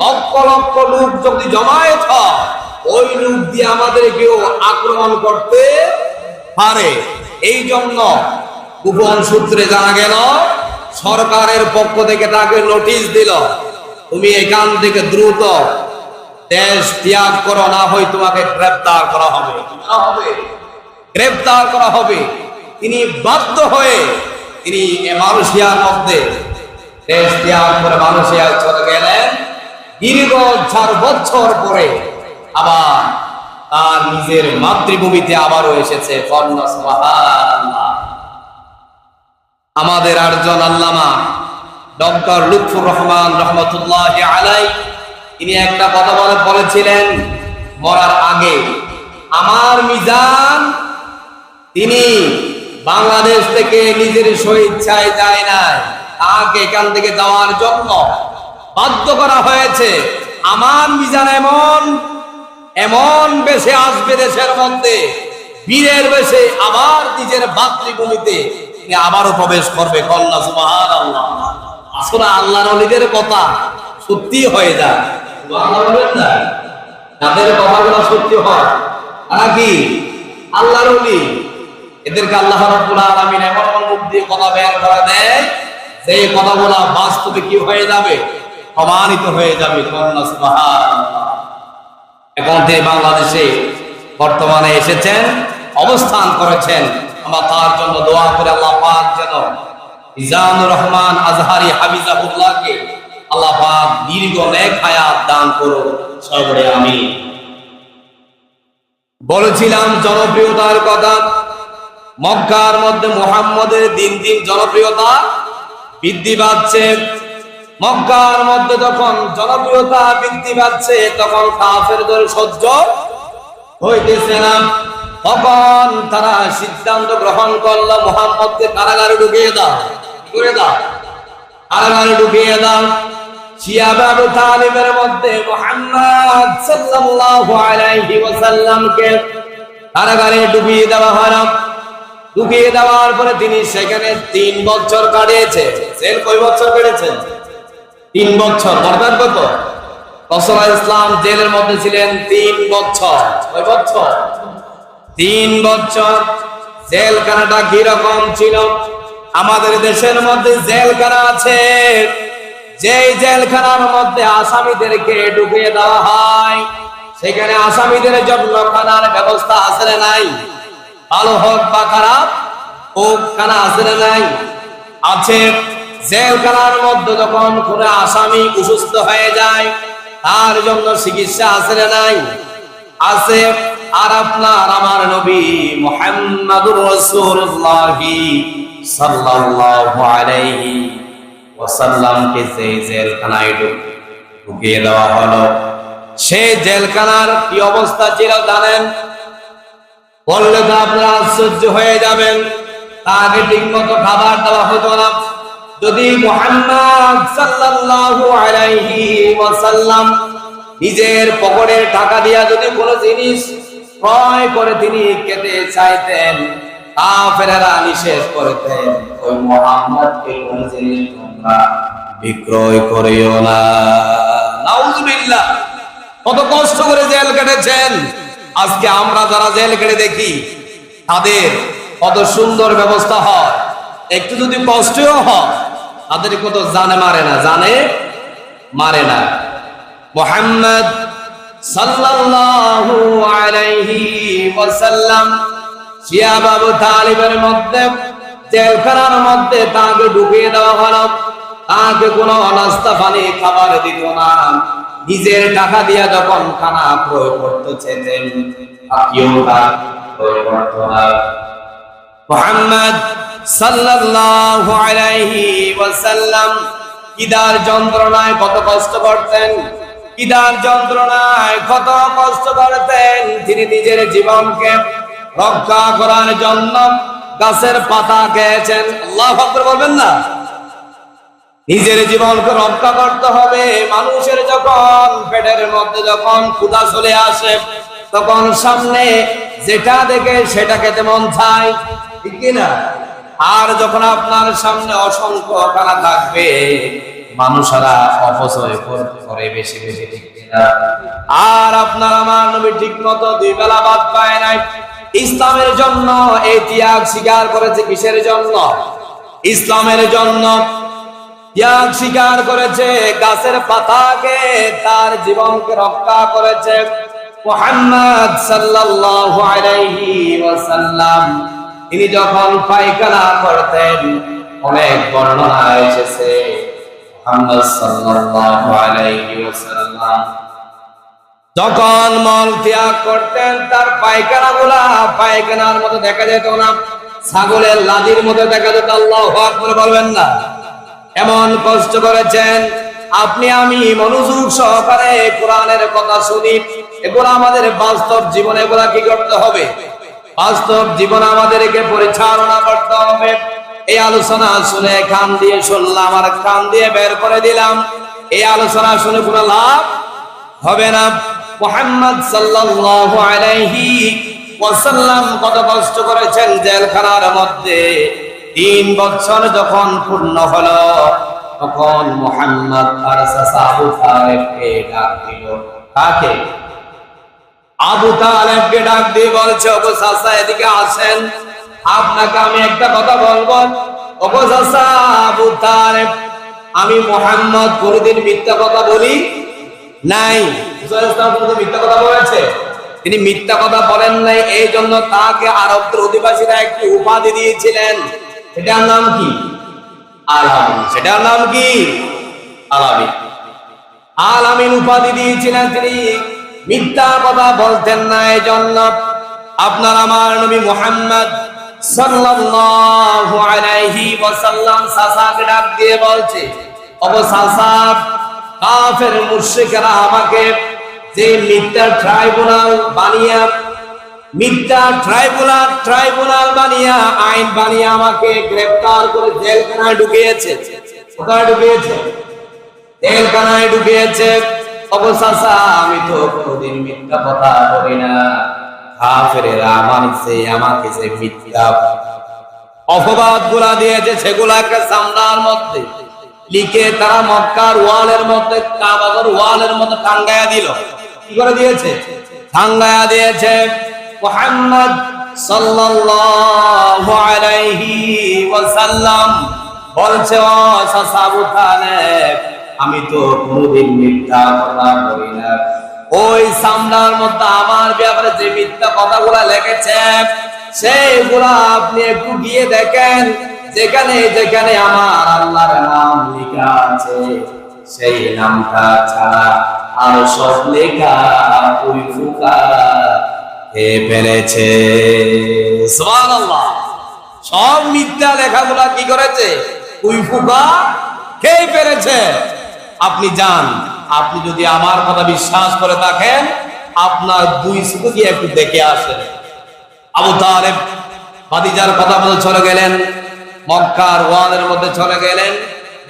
লক্ষ লক্ষ লোক যদি জমায়েত হয় ওই লোক দিয়ে আমাদেরকেও আক্রমণ করতে পারে। এই জন্য গোপন সূত্রে জানা গেল সরকারের পক্ষ থেকে তাকে নোটিশ দিল, তুমি এখান থেকে দ্রুত দেশ ত্যাগ করো, না হয় তোমাকে গ্রেফতার করা হবে। গ্রেফতার করা হবে। তিনি বাধ্য হয়ে তিনি মালয়েশিয়ার মধ্যে দেশ ত্যাগ করে মালয়েশিয়া চলে গেলেন। দীর্ঘ 4 বছর পরে আবার তার নিজের মাতৃভূমিতে আবারও এসেছে। সুবহানাল্লাহ। আমাদের আরেকজন আল্লামা ডক্টর লুৎফুর রহমান রহমতুল্লাহি আলাইহি, তিনি একটা কথা বলেছিলেন মরার আগে, আমার মিজান তিনি বাংলাদেশ থেকে নিজের স্বেচ্ছায় যায় নাই, তাকে এখান থেকে যাওয়ার জন্য বাধ্য করা হয়েছে। আমার মিজান এমন বেশে আসবে দেশের মধ্যে, বীরের বেশে আবার নিজের মাতৃভূমিতে তিনি আবারও প্রবেশ করবে। কল্লা সুবহানাল্লাহ। আসলে আল্লাহর ওলিদের কথা সত্যি হয়ে যায়। তাদের কথাগুলো সত্যি হয় নাকি? আল্লাহর ওলি এদেরকে আল্লাহ রাব্বুল আলামিন এমন মুখ দিয়ে কথা বের করে দেয় যে কথাগুলো বাস্তবে কি হয়ে যাবে? প্রমাণিত হয়ে যাবে। সুবহানাল্লাহ। এখন থেকে বাংলাদেশে বর্তমানে এসেছেন, অবস্থান করেছেন। আমরা তার জন্য দোয়া করে আল্লাহ পাক যেন মিজানুর রহমান আজহারি হাফিজাহুল্লাহকে আল্লাহ পাক দীর্ঘ নেক হায়াত দান করুন, সর্বরে আমিন। বলেছিলাম জনপ্রিয়তার কথা। মক্কার মধ্যে মুহাম্মদের দিন দিন জনপ্রিয়তা বৃদ্ধি পাচ্ছে। মক্কার মধ্যে যখন জনপ্রিয়তা বৃদ্ধি পাচ্ছে তখন কাফেরদের সহ্য হইতেছে না। তখন তারা সিদ্ধান্ত গ্রহণ করলো মুহাম্মদকে কারাগারে ঢুকিয়ে দাও। করে দাও, কারাগারে ঢুকিয়ে দাও। শিয়াবে আবু তালিবের মধ্যে মুহাম্মদ সাল্লাল্লাহু আলাইহি ওয়াসাল্লামকে কারাগারে ঢুকিয়ে দেওয়া হলো। ঢুকিয়ে দেওয়ার পরে তিনি সেখানে 3 বছর কাটিয়েছে। জেল কয় বছর কেটেছেন? 3 বছর। অর্থাৎ কত? রাসূলুল্লাহ ইসলাম জেলের মধ্যে ছিলেন 3 বছর। কয় বছর? 3 বছর। জেলখানাটা কি রকম ছিল? আমাদের দেশের মধ্যে জেলখানা আছে, যেই জেলখানার মধ্যে আসামিদেরকে ঢুকিয়ে দেওয়া হয় সেখানে আসামিদের জন্য খানার ব্যবস্থা আছে না নাই? ভালো হোক বা খারাপ হোক, খানা আছে না নাই? আছে। জেলখানার মধ্যে যখন কোনো আসামি অসুস্থ হয়ে যায় তার জন্য চিকিৎসা আছে না নাই? আছে। আর আপনার আমার নবী মুহাম্মদুর রাসূলুল্লাহ সাল্লাল্লাহু আলাইহি ওয়াসাল্লামকে যে জেলখানায় ঢুকিয়ে দেওয়া হলো, সেই জেলখানার কি অবস্থা ছিল জানেন? বললে তো আপনারা আশ্চর্য হয়ে যাবেন। তাকে ঠিক মতো খাবার দেওয়া হতো না। যদি মুহাম্মদ সাল্লাল্লাহু আলাইহি ওয়াসাল্লাম নিজের পকেটের টাকা দিয়া যদি কোনো জিনিস ক্রয় করে তিনি খেতে চাইতেন কাফেরেরা নিষেধ করতেন ওই মুহাম্মদকে কোন জিনিস তোমরা বিক্রয় করিও না। নাউজুবিল্লাহ। কত কষ্ট করে জেল কেটেছেন। আজকে আমরা যারা জেল কেটে দেখি তাদের কত সুন্দর ব্যবস্থা হয়, একটু যদি কষ্টও হয় তাদের কত জানে মারে না, জানে মারে না। মুহাম্মদ সাল্লাল্লাহু আলাইহি ওয়াসাল্লাম শিয়া আবু তালিবের মধ্যে জেলখানার মধ্যে তাকে ঢুকিয়ে দেওয়া হলো। তাকে কোনো নাস্তা পানি খাবার দিত না। নিজের টাকা দিয়া যখন খানা ক্রয় করতে চেতেন তাকেও ক্রয় করত না। মুহাম্মদ সাল্লাল্লাহু আলাইহি ওয়াসাল্লাম কিদার যন্ত্রণায় কত কষ্ট করতেন, কিদার যন্ত্রণায় কত কষ্ট করতেন। তিনি নিজের জীবনকে রক্ষা করার জন্য গাছের পাতা খেয়েছেন। আল্লাহু আকবার বলবেন না? নিজের জীবনকে রক্ষা করতে হবে। মানুষের যখন পেটের মধ্যে যখন ক্ষুধা চলে আসে তখন সামনে যেটা দেখে সেটা খেতে মন চায়, ঠিক কিনা? আর যখন আপনার সামনে অসংখ্য খানা থাকবে মানুষেরা অপচয় করে বেশি বেশি, ঠিক কিনা? আর আপনার আমার নবী ঠিক মতো দুই বেলা ভাত পায় নাই। ইসলামের জন্য এই ত্যাগ স্বীকার করেছে। কিসের জন্য? ইসলামের জন্য ত্যাগ স্বীকার করেছে। গাছের পাতাকে তার জীবনকে রক্ষা করেছে। মুহাম্মদ সাল্লাল্লাহু আলাইহি ওয়াসাল্লাম তিনি যখন পায়খানা করতেন, অনেক বর্ণনা এসেছে মুহাম্মদ সাল্লাল্লাহু আলাইহি ওয়াসাল্লাম যখন মল ত্যাগ করতেন তার পায়খানাগুলা পায়খানার মতো দেখা যেত না, ছাগলের লাদির মতো দেখা যেত। আল্লাহু আকবার বলবেন না? এমন কষ্ট করেছেন। আপনি আমি মনোযোগ সহকারে কোরআনের কথা শুনি। এগুলো আমাদের বাস্তব জীবনে এগুলা কি করতে হবে? বাস্তব জীবন আমাদেরকে পরিচালনা করতে হবে। এই আলোচনা শুনে কান দিয়ে শুনলাম আর কান দিয়ে বের করে দিলাম, এই আলোচনা শুনে কোনো লাভ হবে না। মুহাম্মদ সাল্লাল্লাহু আলাইহি ওয়াসাল্লাম কত কষ্ট করেছেন জেলখানার মধ্যে। 3 বছর যখন পূর্ণ হলো তখন মুহাম্মদ তার চাচা আবু তালেবকে ডাক দিল। কাকে? আবু তালেবকে ডাক দিয়ে বলছে, ওগো চাচা এদিকে আসেন, আপনাকে আমি একটা কথা বলবো। ওগো চাচা আবু তালেব, আমি মুহাম্মদ কোনদিন মিথ্যা কথা বলি নাই। মিথ্যা কথা বলেছে? তিনি মিথ্যা কথা বলেন নাই। এই জন্য তাকে আরবের অধিবাসীরা একটি উপাধি দিয়েছিলেন। সেটার নাম কি? আলামিন। সেটার নাম কি? আলামিন। আলামিন উপাধি দিয়েছিলেন। তিনি মিথ্যা কথা বলতেন না। এই জন্য আপনার আমার নবী মুহাম্মদ সাল্লাল্লাহু আলাইহি ওয়াসাল্লাম চাচাকে ডাক দিয়ে বলছে, ওগো চাচা, কাফের মুশরিকরা আমাকে যে মিথ্যা ট্রাইব্যুনাল বানিয়া আইন বানিয়ে আমাকে গ্রেফতার করে জেলখানায় ঢুকিয়েছে। কোথায় ঢুকিয়েছে? জেলখানায় ঢুকিয়েছে। ওগো চাচা, আমি তো কোনদিন মিথ্যা কথা বলি না। কাফেরেরা আমাকে যে মিথ্যা অপবাদ গুলা দিয়েছে সেগুলাকে সামনার মধ্যে লিখে তারা মক্কার ওয়ালের মধ্যে, কাবার ওয়ালের মধ্যে টাঙ্গায়া দিল। কি করে দিয়েছে? টাঙ্গায়া দিয়েছে। মুহাম্মদ সাল্লাল্লাহু আলাইহি ওয়াসাল্লাম বলছে, ও চাচা আবু তালেব, আমি তো কোনদিন মিথ্যা কথা বলি না। ওই সামনার মধ্যে আমার ব্যাপারে যে মিথ্যা কথাগুলা লিখেছে সেইগুলা আপনি একটু গিয়ে দেখেন। যেখানে যেখানে আমার আল্লাহর নাম লেখা আছে সেই নামটা ছাড়া আর সব লেখা ওই ফুকা খেয়ে ফেলেছে। সুবহানাল্লাহ। সব মিথ্যা লেখাগুলা কি করেছে? ওই ফুকা খেয়ে ফেলেছে। আপনি যান, আপনি যদি আমার কথা বিশ্বাস করে থাকেন আপনার 2 চোখে গিয়ে একটু দেখে আসেন। আবু তালেব ভাতিজার কথা বলে চলে গেলেন, মক্কার ওয়ালের মধ্যে চলে গেলেন।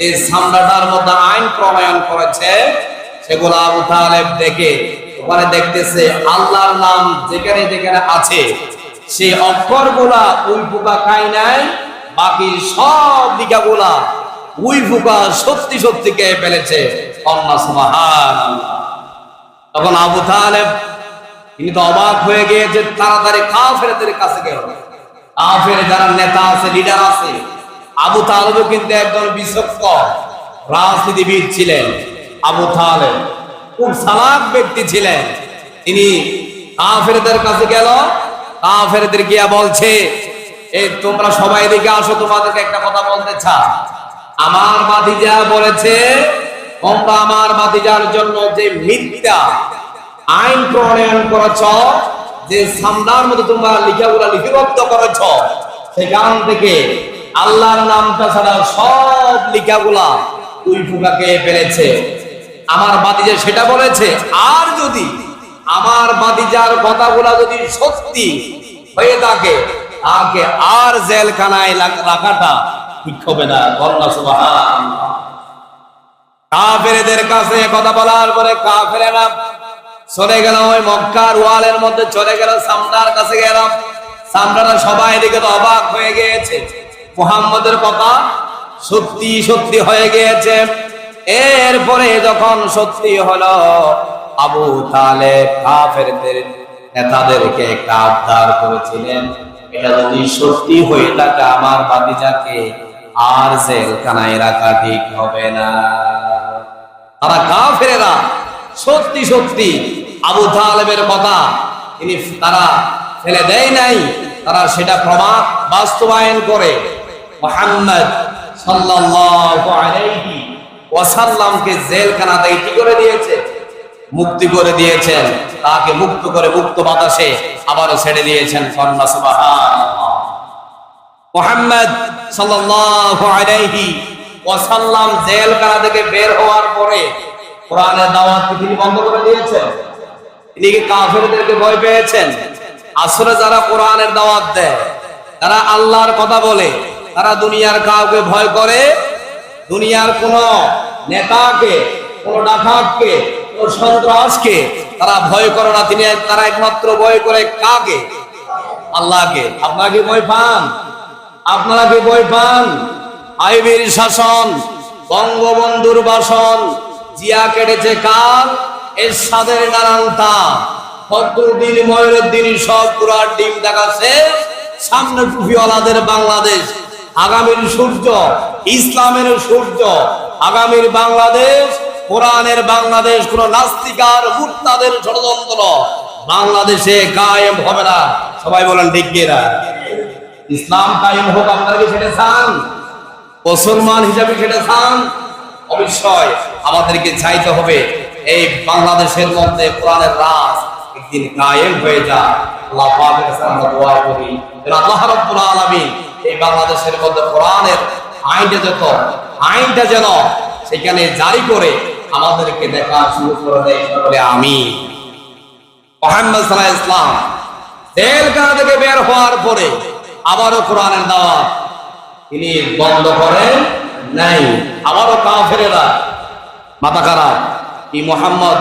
এই সামনাটার মধ্যে আইন প্রণয়ন করেছে সেগুলো আবু তালেব দেখে ওখানে দেখতেছে আল্লাহর নাম যেখানে যেখানে আছে সেই অক্ষরগুলা উই পোকা খায় নাই, বাকি সব দিকাগুলা উই পোকা সত্যি সত্যি কে ফেলেছে। আল্লাহ সুবহানাল্লাহ। তখন আবু তালেব তিনি তো অবাক হয়ে গিয়েছে, তাড়াতাড়ি কাফেরদের কাছে গেল। কাফের যারা নেতা আছে, লিডার আছে, আবু তালেব কিন্তু একজন বিচক্ষণ রাজনীতিবিদ ছিলেন। আবু তালেব খুব চালাক ব্যক্তি ছিলেন। তিনি কাফেরদের কাছে গেল, কাফেরদের গিয়া বলছে, এই তোমরা সবাই এদিকে আসো, তোমাদেরকে একটা কথা বলতে চাই। আমার ভাতিজা বলেছে তোমরা আমার ভাতিজার জন্য যে মিথ্যা আইন প্রণয়ন করেছ, যে সামদার মধ্যে তোমরা লিখাগুলা লিপিবদ্ধ করেছ, সেখান থেকে আল্লাহর নামটা ছাড়া সব লিখাগুলা উই পোকাকে ফেলেছে। আমার ভাতিজা সেটা বলেছে, আর যদি আমার ভাতিজার কথাগুলা যদি সত্যি হয়ে থাকে, তাকে আর জেলখানায় রাখাটা ঠিক হবে না। আল্লাহ সুবহানাল্লাহ। কাফেরদের কাছে কথা বলার পরে কাফেরেরা চলে গেল ওই মক্কার ওয়ালের মধ্যে, চলে গেল সামরার কাছে গেল। সামরারা সবাই এদিকে তো অবাক হয়ে গিয়েছে, মুহাম্মদের কথা সত্যি সত্যি হয়ে গিয়েছে। এরপরে যখন সত্যি হলো, আবু তালেব কাফেরদের নেতাদেরকে একটা আবদার করেছিলেন, এটা যদি সত্যি হয়ে থাকে আমার ভাতিজাকে আর জেলখানায় রাখা ঠিক হবে না। তারা কাফেরেরা সত্যি সত্যি আবু তালেবের কথা তারা ফেলে দেয় নাই, তারা সেটা প্রমাণ বাস্তবায়ন করে মুহাম্মদ সাল্লাল্লাহু আলাইহি ওয়াসাল্লামকে জেলখানা থেকে কি করে দিয়েছে, মুক্তি করে দিয়েছেন। তাকে মুক্ত করে মুক্ত বাতাসে আবারও ছেড়ে দিয়েছেন। আল্লাহ সুবহানাল্লাহ। মুহাম্মদ সাল্লাল্লাহু আলাইহি ওয়াসাল্লাম জেলখানা থেকে বের হওয়ার পরে কোরআনের দাওয়াত তিনি বন্ধ করে দিয়েছেন। তিনি কি কাফেরদেরকে ভয় পেয়েছেন? আসলে যারা কোরআনের দাওয়াত দেয়, তারা আল্লাহর কথা বলে, তারা দুনিয়ার কাউকে ভয় করে? দুনিয়ার কোন নেতাকে, কোন ডাকাতকে, কোন সন্ত্রাসকে তারা ভয় করে না। তারা একমাত্র ভয় করে কাকে? আল্লাহকে। আপনারা কি ভয় পান? আপনারা কি ভয় পান? আইবির শাসন, বঙ্গবন্ধুর ভাষণ, জিয়া কেটেছে কাল, এরশাদের নারায়ণতা, ফখরুদ্দিন মঈনুদ্দিন সব পুরার ডিম দেখাচ্ছে। সামনে টুপিওয়ালাদের বাংলাদেশ, আগামীর সূর্য, ইসলামের সূর্য, আগামীর বাংলাদেশ, কোরআনের বাংলাদেশ। কোন নাস্তিকার মুরতাদের ষড়যন্ত্র বাংলাদেশে কায়েম হবে না। সবাই বলেন ঠিক কিনা? ইসলাম কায়েম হোক, আপনারা কি সেটা চান? মুসলমান হিসাবে সেটা চান? অবশ্যই আমাদেরকে চাইতে হবে এই বাংলাদেশের মধ্যে কোরআনের রাজ একদিন কায়েম হয়ে যায়। আল্লাহ পাকের কাছে আমরা দোয়া করি যেন আল্লাহ রাব্বুল আলামিন এই বাংলাদেশের মধ্যে কোরআনের আইনটা যেন সেখানে জারি করে আমাদেরকে দেখা শুরু করে দেয়। সকলে আমিন। মুহাম্মদ সাল্লাল্লাহু আলাইহি ওয়াসাল্লাম জেলখানা থেকে বের হওয়ার পরে আবারও কোরআনের দাওয়াত তিনি বন্ধ করেন নাই। আবারও কাফেরেরা মাথা খারাপ, কি মুহাম্মদ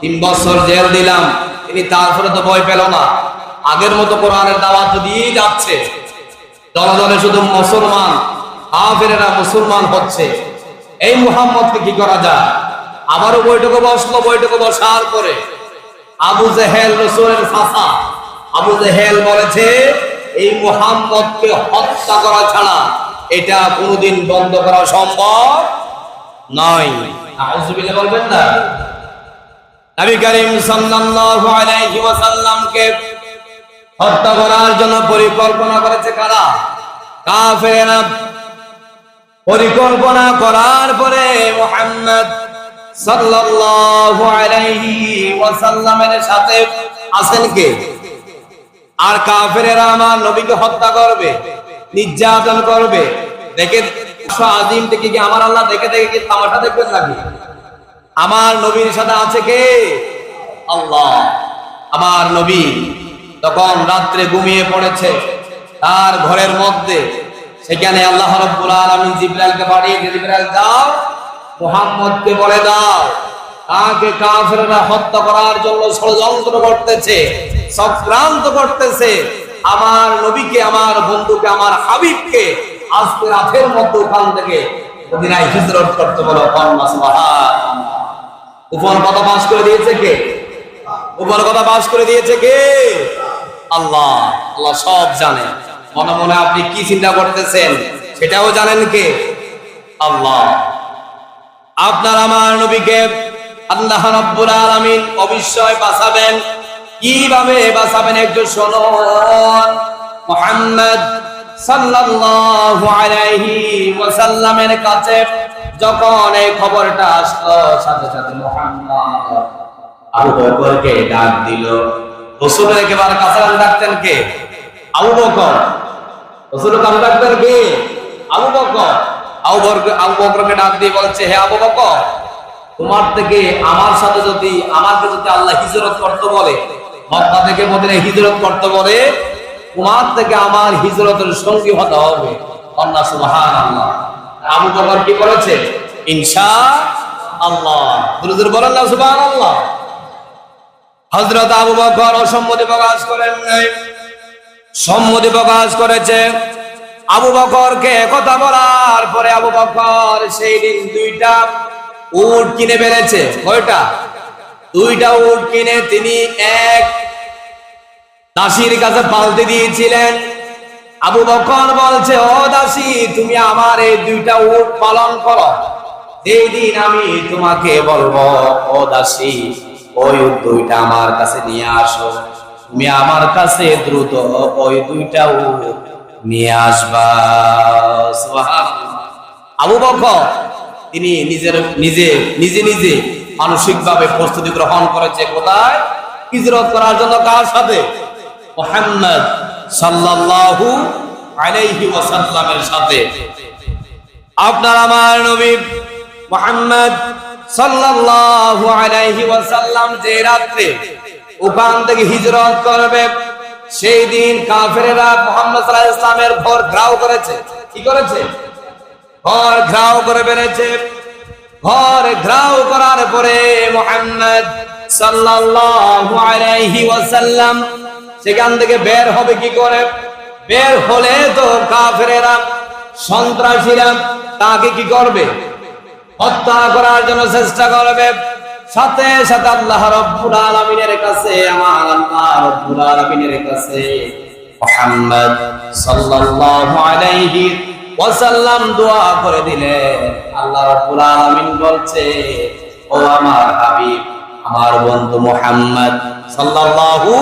3 বছর জেল দিলাম, তিনি তারপরে তো ভয় পেল না। আগের মতো কোরআনের দাওয়াত দিয়ে যাচ্ছে, দলে দলে শুধু মুসলমান, কাফেরেরা মুসলমান হচ্ছে। এই মুহাম্মদকে কি করা যায়? আবারও বৈঠকে বসলো। বৈঠকে বসার পরে আবু জেহেল, রাসূলের চাচা আবু জেহেল বলেছে, এই মুহাম্মদকে হত্যা করা ছাড়া এটা কোনোদিন বন্ধ করা সম্ভব নয়। আউযুবিল্লাহ বলবেন না? নবী করিম সাল্লাল্লাহু আলাইহি ওয়াসাল্লামকে হত্যা করার জন্য পরিকল্পনা করেছে কারা? কাফেররা। পরিকল্পনা করার পরে মুহাম্মদ সাল্লাল্লাহু আলাইহি ওয়াসাল্লামের সাথে আছেন কে? আর কাফেরেরা আমার নবীকে হত্যা করবে, নির্যাতন করবে। দেখে আযীম থেকে কি আমার আল্লাহ দেখে দেখে কি তামাশা দেখবেন নাকি? আমার নবীর সাথে আছে কে? আল্লাহ। আমার নবী তখন রাত্রে ঘুমিয়ে পড়েছে তার ঘরের মধ্যে। সেখানে আল্লাহ রাব্বুল আলামিন জিবরাইলকে পাঠিয়ে, জিবরাইল যাও মুহাম্মদকে বলে দাও তাকে কাফেররা হত্যা করার জন্য ষড়যন্ত্র করতেছে, চক্রান্ত করতেছে। আমার নবীকে, আমার বন্ধুকে, আমার হাবিবকে আজকে রাতের মধ্যে ওখান থেকে মদিনায় হিজরত করতে বলো। উপর কথা পাস করে দিয়েছে কে? উপর কথা পাস করে দিয়েছে কে? আল্লাহ। আল্লাহ সব জানে। মনে মনে আপনি কি চিন্তা করতেছেন সেটাও জানেন কে? আল্লাহ। আপনার আমার নবীকে আল্লাহ রাব্বুল আলামিন অবশ্যই বাঁচাবেন। কিভাবে বাঁচাবেন একটু শুনুন। মুহাম্মদ সাল্লাল্লাহু আলাইহি ওয়াসাল্লামের কাছে যখন এই খবরটা আসলো, সাথে সাথে মুহাম্মদ আবু বকরকে ডাক দিল। রাসূল একেবারে কাছে ডাকতেন কে? আবু বকর। রাসূল কাছে ডাকতেন কে? আবু বকর। আবু বকরকে ডাক দিয়ে বলছে, হে আবু বকর, তোমার থেকে আমার সাথে যদি আমাকে যদি আল্লাহ হিজরত করতে বলে, মক্কা থেকে মদিনায় হিজরত করতে বলে, তোমার থেকে আমার হিজরতের সঙ্গী হতে হবে। আল্লাহ সুবহানাল্লাহ। আবু বকর কি করেছে? ইনশাআল্লাহ। দুরূদ বলেন না সুবহানাল্লাহ। হযরত আবু বকর সম্মতি প্রকাশ করেন নাই, সম্মতি প্রকাশ করেছে। আবু বকরকে কথা বলার পরে আবু বকর সেই দিন 2টা উট কিনে ফেলেছে। কয়টা? 2টা উট কিনে তিনি এক দাসীর কাছে পালতে দিয়েছিলেন। আবু বকর বলছে, ও দাসী, তুমি আমার এই 2টা উট পালন করো। যেই দিন আমি তোমাকে বলবো, ও দাসী, ওই উট 2টা আমার কাছে নিয়ে আসো, তুমি আমার কাছে দ্রুত ওই 2টা উট নিয়ে আসবা। সুবহানাল্লাহ। আবু বকর তিনি নিজে মানসিকভাবে প্রস্তুতি গ্রহণ করেছে। কোথায়? হিজরত করার জন্য। কার সাথে? মুহাম্মদ সাল্লাল্লাহু আলাইহি ওয়াসাল্লামের সাথে। আপনার আমার নবী মুহাম্মদ সাল্লাল্লাহু আলাইহি ওয়াসাল্লাম যে রাত্রে ওখান থেকে হিজরত করবে, সেই দিন কাফেরেরা মুহাম্মদ সাল্লাল্লাহু আলাইহি ওয়াসাল্লামের ঘর ঘেরাও করেছে। কি করেছে? ঘর ঘেরাও করে বেড়েছে। ঘর ঘেরাও করার পরে মুহাম্মদ সাল্লাল্লাহু আলাইহি ওয়াসাল্লাম সেখান থেকে বের হবে কি করে? বের হলে তো কাফেরেরা, সন্ত্রাসীরা তাকে কি করবে? হত্যা করার জন্য চেষ্টা করবে। সাথে সাথে আল্লাহ রাব্বুল আলামিনের কাছে, আমার আল্লাহ রাব্বুল আলামিনের কাছে মুহাম্মদ সাল্লাল্লাহু আলাইহি ওয়াসাল্লাম দোয়া করে দিলেন। আল্লাহ রাব্বুল আলামিন বলছে, ও আমার হাবিব, আমার বন্ধু মুহাম্মদ সাল্লাল্লাহু,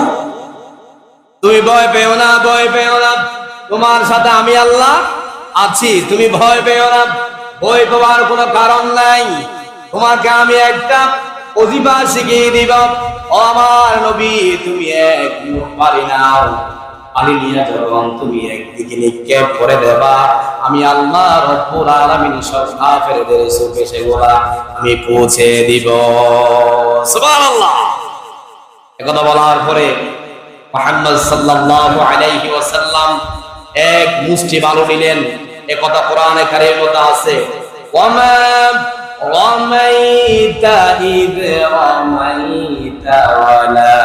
তুমি ভয় পেও না, ভয় পেও না, তোমার সাথে আমি আল্লাহ আছি, তুমি ভয় পেও না, ভয় পাওয়ার কোনো কারণ নাই। তোমাকে আমি একটা ওজিফা শিখিয়ে দিব। ও আমার নবী, তুমি এক পারি নাও, পানি নিয়ে যখন তুমি একদিকে নিক্ষেপ করে দেবা, আমি আল্লাহ রাব্বুল আলামিন সব কাফেরদের চোখে সেগুলা আমি পৌঁছে দিব। সুবহানাল্লাহ। একথা বলার পরে মুহাম্মদ সাল্লাল্লাহু আলাইহি ওয়াসাল্লাম এক মুষ্টি বালু নিলেন। একথা কোরআনে কারীমের মধ্যে আছে, ওয়ামা রামাইতা ইয রামাইতা ওয়ালা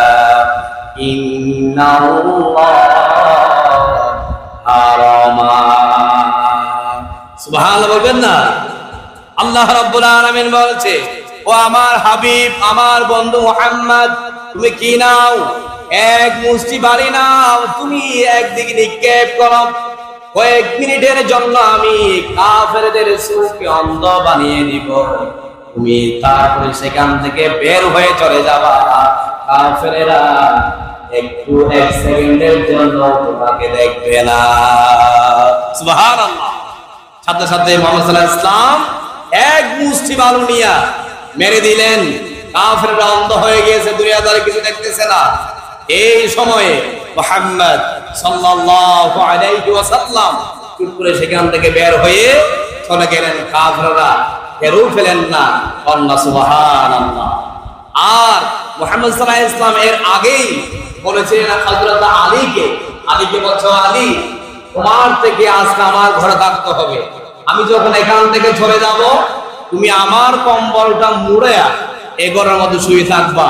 সুবহানাল্লাহ বলবেন না? আল্লাহ রাব্বুল আলামিন বলছে, ও আমার হাবিব, আমার বন্ধু মুহাম্মদ, তুমি কি নাও? এক মুষ্টি বাড়ি নাও, তুমি একদিকে নিক্ষেপ করো। কয়েক মিনিটের জন্য আমি কাফেরদের চোখকে অন্ধ বানিয়ে দিব। তুমি তারপরে সেখান থেকে বের হয়ে চলে যাবা। কাফেরেরা একটু এক সেকেন্ডের জন্য তোমাকে দেখবে না। সুবহানাল্লাহ। সাথে সাথে মুহাম্মদ সাল্লাল্লাহু আলাইহি ওয়াসাল্লাম এক মুষ্টি বালু নিয়ে মেরে দিলেন। কাফেররা অন্ধ হয়ে গিয়েছে, দুনিয়াদারি কিছু দেখতেছে না। এই সময়ে মুহাম্মদ সাল্লাল্লাহু আলাইহি ওয়াসাল্লাম চুপ করে সেখান থেকে বের হয়ে চলে গেলেন। কাফেররা কেউ ফেলেন না। আল্লাহ সুবহানাল্লাহ। আর মুহাম্মদ সাল্লাল্লাহু আলাইহি ওয়াসাল্লাম এর আগেই বলেছিলেন হযরত আলীকে বলছো, আলী, তোমার থেকে আজকে আমার ঘরে থাকতে হবে। আমি যখন এখান থেকে চলে যাব, তুমি আমার কম্বলটা মুড়ে এ ঘরের মধ্যে শুয়ে থাকবা।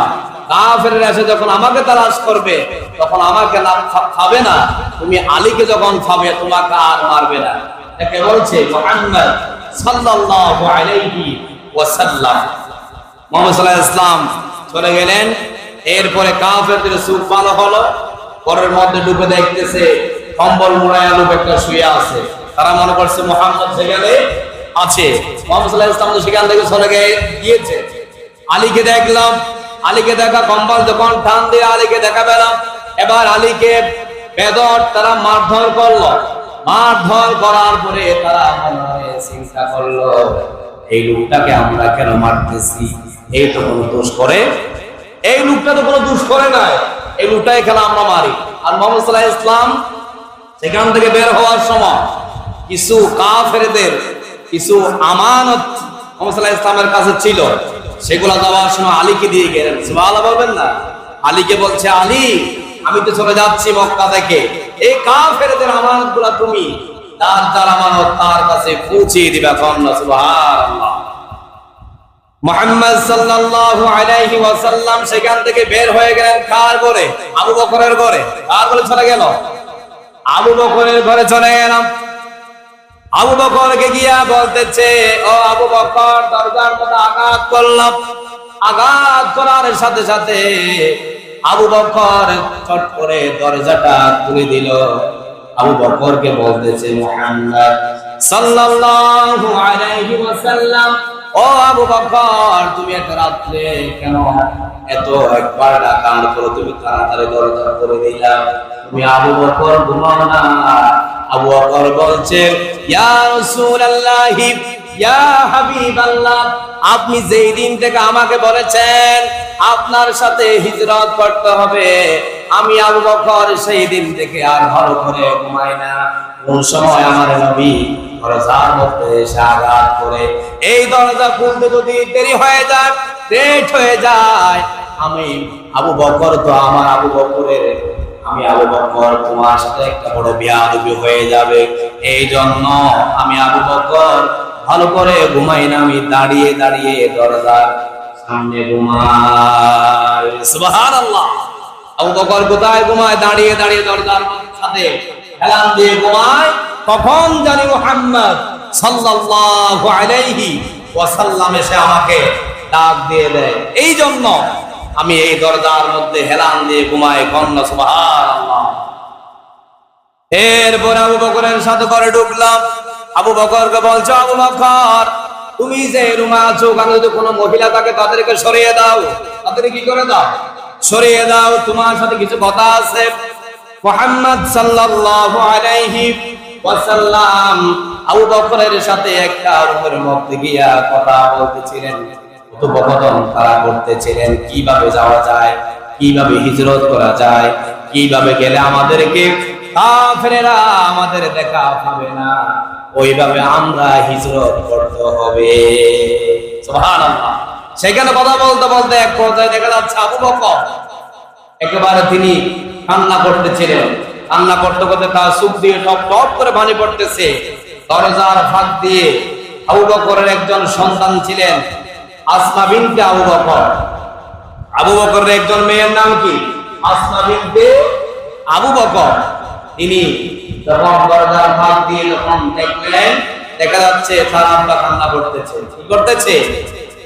কাফেররা এসে যখন আমাকে তালাশ করবে তখন আমাকে না খাবে না, তুমি আলীকে যখন খাবে তোমাকে আর মারবে না। একে বলছে মুহাম্মদ সাল্লাল্লাহু আলাইহি ওয়াসাল্লাম। মুহাম্মদ সাল্লাল্লাহু আলাইহি ওয়াসাল্লাম চলে গেলেন। এরপরে কাফেরদের চোখ ভালো হলো, ঘরের মধ্যে ঢুকে দেখতেছে কম্বল মুড়ায়া লোক একটা শুয়ে আছে। তারা মনে করছে মুহাম্মদ সেখানে আছে। মুহাম্মদ সাল্লাল্লাহু আলাইহি ওয়াসাল্লাম সেখান থেকে চলে গিয়েছে। আলীকে দেখলাম, আলীকে দেখা, কম্বল যখন টান দিয়ে আলীকে দেখা পেলাম। এবার আলীকে বেদর তারা মারধর করলো। মারধর করার পরে তারা মনে চিন্তা করলো এই লোকটাকে আমরা কেন মারতেছি, এই তো কোনো দোষ করে, এই লোকটা তো কোনো দোষ করে নাই, এই লোকটাই কেন আমরা মারি। আর মুহাম্মদ সাল্লাল্লাহু আলাইহি ওয়াসাল্লাম সেখান থেকে বের হওয়ার সময় কিছু কাফেরদের কিছু আমানত মুহাম্মদ সাল্লাল্লাহু আলাইহি ওয়াসাল্লামের কাছে ছিল, সেগুলা দেওয়ার সময় আলীকে দিয়ে গেলেন। সুবহানাল্লাহ বলবেন না? আলীকে বলছে, আলী আমি তো চলে যাচ্ছি মক্কা থেকে, এই কাফেরদের আমানতগুলা তুমি তার যার আমানত তার কাছে পৌঁছে দিবা। সুবহানাল্লাহ। মুহাম্মদ সাল্লাল্লাহু আলাইহি ওয়াসাল্লাম সেখান থেকে বের হয়ে গেলেন কার ঘরে? আবু বকরের ঘরে। কার ঘরে চলে গেল? আবু বকরের ঘরে চলে গেলাম। আবু বকরকে গিয়া বলতেছে, ও আবু বকর, দরজার মধ্যে আঘাত করলাম। আঘাত করার সাথে সাথে আবু বকর চট করে দরজাটা খুলে দিল। আবু বকরকে বলতেছে, মুহাম্মদ সাল্লাল্লাহু আলাইহি ওয়াসাল্লাম, ও আবু বকর তুমি এত রাত্রে কেন এত একবার ডাকার পর তুমি তাড়াতাড়ি দরজা খুলে দিলা, তুমি আবু বকর ঘুমাও না? আবু বকর বলছে, ইয়া রাসূলুল্লাহ, ইয়া হাবিবাল্লাহ, আপনি যেই দিন থেকে আমাকে বলেছেন আপনার সাথে হিজরত করতে হবে, আমি আবু বকর সেই দিন থেকে আর ভালো করে ঘুমাই না। কোন সময় আমার নবী দরজার মধ্যে এসে আঘাত করে, এই দরজা খুলতে যদি দেরি হয়ে যায়, লেট হয়ে যায়, আমি আবু বকর তো আমার আবু বকরের আমি আবু বকর তোমার সাথে একটা বড় বেয়াদবি হয়ে যাবে। এই জন্য আমি আবু বকর ভালো করে ঘুমাই না, আমি দাঁড়িয়ে দাঁড়িয়ে দরজার সামনে ঘুমাই। সুবহানাল্লাহ। আবু বকর কোথায় ঘুমায়? দাঁড়িয়ে দাঁড়িয়ে দরজার সাথে হেলান দিয়ে ঘুমায়। তখন জানি মুহাম্মদ সাল্লাল্লাহু আলাইহি ওয়াসাল্লাম এসে আমাকে ডাক দিয়ে দেয়, এই জন্য আমি এই দরজার মধ্যে হেলান দিয়ে ঘুমাই। কন্যা সুবহানাল্লাহ। এরপর আবু বকরের সাথে করে ঢুকলাম। আবু বকরকে বলছো, আবু বকর তুমি যে রুমে আছো, ওখানে যদি কোনো মহিলা থাকে তাদেরকে সরিয়ে দাও। তাদেরকে কি করে দাও? সরিয়ে দাও, তোমার সাথে কিছু কথা আছে। মুহাম্মদ সাল্লাল্লাহু আলাইহি ওয়াসাল্লাম আবু বকরের সাথে একটা রুমের মধ্যে গিয়া কথা বলতেছিলেন, কথোপকথন তারা করতেছিলেন, কিভাবে যাওয়া যায়, কিভাবে হিজরত করা যায়, কিভাবে গেলে আমাদেরকে কাফেরেরা আমাদের দেখা পাবে না, ওইভাবে আমরা হিজরত করতে হবে। সুবহানাল্লাহ। সেখানে কথা বলতে বলতে এক পর্যায়ে দেখা যাচ্ছে আবু বকর একেবারে তিনি কান্না করতেছিলেন। কান্না করতে করতে তার চোখ দিয়ে টপ টপ করে পানি পড়তেছে। দরজার ফাঁক দিয়ে আবু বকরের একজন সন্তান ছিলেন, আসমা বিনতে আবু বকর। আবু বকরের একজন মেয়ের নাম কি? আসমা বিনতে আবু বকর। তিনি যখন দরজার ফাঁক দিয়ে যখন দেখলেন, দেখা যাচ্ছে তার আব্বা কান্না করতেছে। কি করতেছে?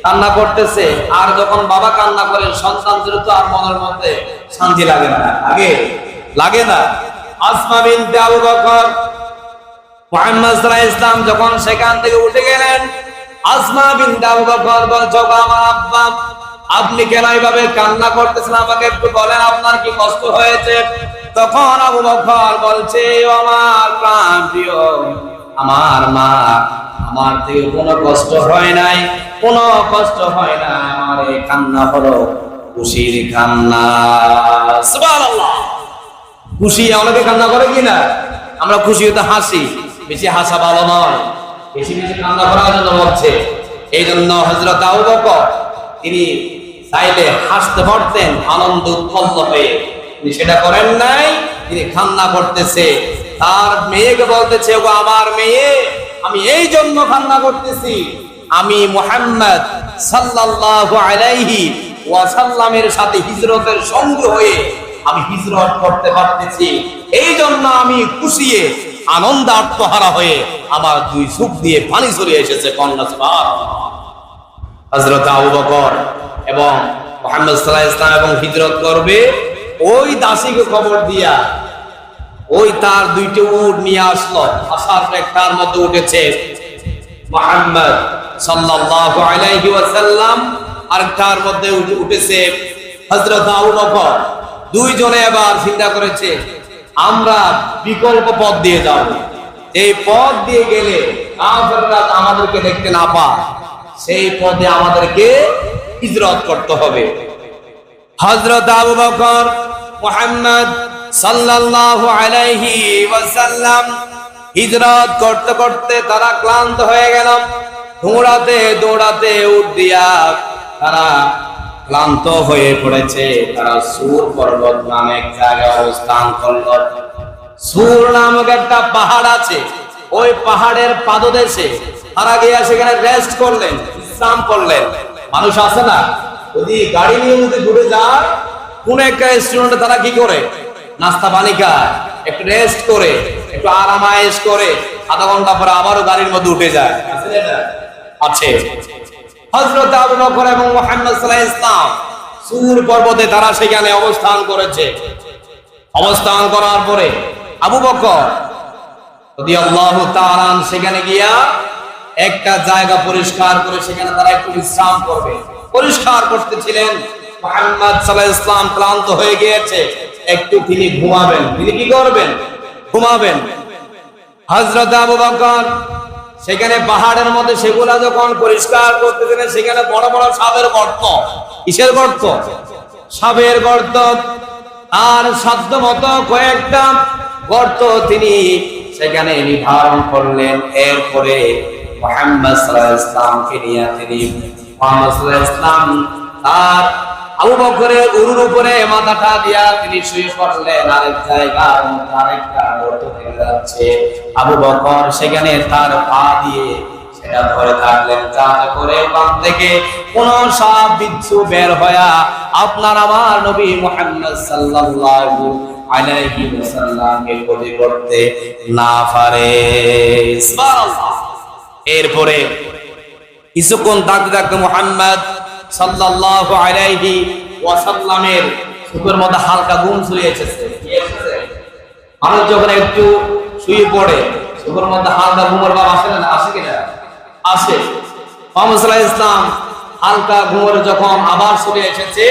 কান্না করতেছে। আর যখন বাবা কান্না করেন, সন্তানদের তো আর মনের মধ্যে শান্তি লাগে না, লাগে না। আসমা বিনতে আবু বকর, মুহাম্মদ সাল্লাল্লাহু আলাইহি ওয়াসাল্লাম যখন সেখান থেকে উঠে গেলেন, আসমা বিনতে আবু বকর বলছো, আমার আব্বা আপনি কেন এইভাবে কান্না করতেছেন, আমাকে একটু বলেন আপনার কি কষ্ট হয়েছে? তখন আবু বকর বলছে, আমার প্রাণ প্রিয় আমার মা, আমার থেকে কোনো কষ্ট হয় নাই, কোনো কষ্ট হয় না, আমার এই কান্না হলো খুশির কান্না। সুবহানাল্লাহ। খুশি অনেকে কান্না করে কিনা? আমরা খুশি হতে হাসি, বেশি হাসা ভালো নয়, বেশি বেশি কান্না করার জন্য বলছে। এই জন্য হযরত আবু বকর তিনি চাইলে হাসতে পারতেন আনন্দ উৎফুল্ল হয়ে, তিনি সেটা করেন নাই। তিনি কান্না করতেছে, তার মেয়েকে বলতেছে, ও আমার মেয়ে, আমি এই জন্য কান্না করতেছি, আমি মুহাম্মদ সাল্লাল্লাহু আলাইহি ওয়াসাল্লামের সাথে হিজরতের সঙ্গে হয়ে আমি হিজরত করতে পারতেছি, এই জন্য আমি খুশিয়ে আনন্দ আত্মহারা হয়ে আমার দুই চোখ দিয়ে পানি চলে এসেছে। কন্যা সুবহানাল্লাহ। হযরত আবু বকর এবং মুহাম্মদ সাল্লাল্লাহু আলাইহি ওয়াসাল্লাম এবং হিজরত করবে, ওই দাসীকে খবর দিয়া ওই তার দুইটা উট নিয়ে আসলো। আসার একটার মধ্যে উঠেছে মুহাম্মদ সাল্লাল্লাহু আলাইহি ওয়াসাল্লাম, আরেকটার মধ্যে উঠেছে হযরত আবু বকর। দুইজনে এবার চিন্তা করেছে আমরা বিকল্প পথ দিয়ে যাব, এই পথ দিয়ে গেলে কাফেররা আমাদেরকে দেখতে না পায়, সেই পথে আমাদেরকে হিজরত করতে হবে। হযরত আবু বকর মুহাম্মদ সাল্লাল্লাহু আলাইহি ওয়াসাল্লাম হিজরত করতে করতে তারা ক্লান্ত হয়ে গেল। দৌড়াতে দৌড়াতে উঠ দিয়া তারা ক্লান্ত হয়ে পড়েছে। তারা সুর পর্বত নামে এক জায়গায় অবস্থান করল। সুর নামক একটা পাহাড় আছে, ওই পাহাড়ের পাদদেশে তারা গিয়ে সেখানে রেস্ট করলেন, বিশ্রাম করলেন। মানুষ আছে না, যদি গাড়ি নিয়ে যদি ঘুরে যায় কোন একটা রেস্টুরেন্টে, তারা কি করে নাস্তা পানি খায়, একটু রেস্ট করে, একটু আরামায়েশ করে, আধা ঘন্টা পরে আবারও গাড়ির মধ্যে উঠে যায়। আছে হযরত আবু বকর এবং মুহাম্মদ সাল্লাল্লাহু আলাইহি ওয়াসাল্লাম সুর পর্বতে তারা সেখানে অবস্থান করেছে। অবস্থান করার পরে আবু বকর রাদিয়াল্লাহু তাআলা সেখানে গিয়া একটা জায়গা পরিষ্কার করে সেখানে তারা একটু বিশ্রাম করবে, পরিষ্কার করতেছিলেন। মুহাম্মদ সাল্লাল্লাহু আলাইহি ওয়াসাল্লাম ক্লান্ত হয়ে গিয়েছে, একটু তিনি ঘুমাবেন। তিনি কি করবেন? ঘুমাবেন। হযরত আবু বকর সেখানে পাহাড়ের মধ্যে সেগুলা যখন পরিষ্কার করতেছিলেন, সেখানে বড় বড় সাপের গর্ত। কিসের গর্ত? সাপের গর্ত। আর সাধ্য মতো কয়েকটা গর্ত তিনি সেখানে নির্ধারণ করলেন। এরপরে মুহাম্মদ সাল্লাল্লাহু আলাইহি ওয়াসাল্লামকে নিয়ে তিনি মুহাম্মদ সাল্লাল্লাহু আলাইহি ওয়াসাল্লাম আর আবু বকরের উরুর উপরে মাথাটা দিয়া তিনি শুয়ে পড়লেন। আরেক জায়গায় আরেকটা গর্ত থেকে যাচ্ছে, আবু বকর সেখানে তার পা দিয়ে সেটা ধরে থাকলেন, যাতে করে ওখান থেকে কোন সাপ বিচ্ছু বের হয়া আপনার আমার নবী মুহাম্মদ সাল্লাল্লাহু আলাইহি ওয়াসাল্লামকে ক্ষতি করতে না পারে। সুবহানাল্লাহ। এরপরে কিছুক্ষণ থাকতে থাকতে মুহাম্মদ সাল্লাল্লাহু আলাইহি ওয়াসাল্লামের চোখের মধ্যে হালকা ঘুম চলে এসেছে। মানুষ যখন একটু শুয়ে পড়ে চোখের মধ্যে হালকা ঘুমের ভাব আসে না? আসে কিনা? আসে। মুহাম্মদ সাল্লাল্লাহু আলাইহি ওয়াসাল্লাম হালকা ঘুমের যখন আবার চলে এসেছে,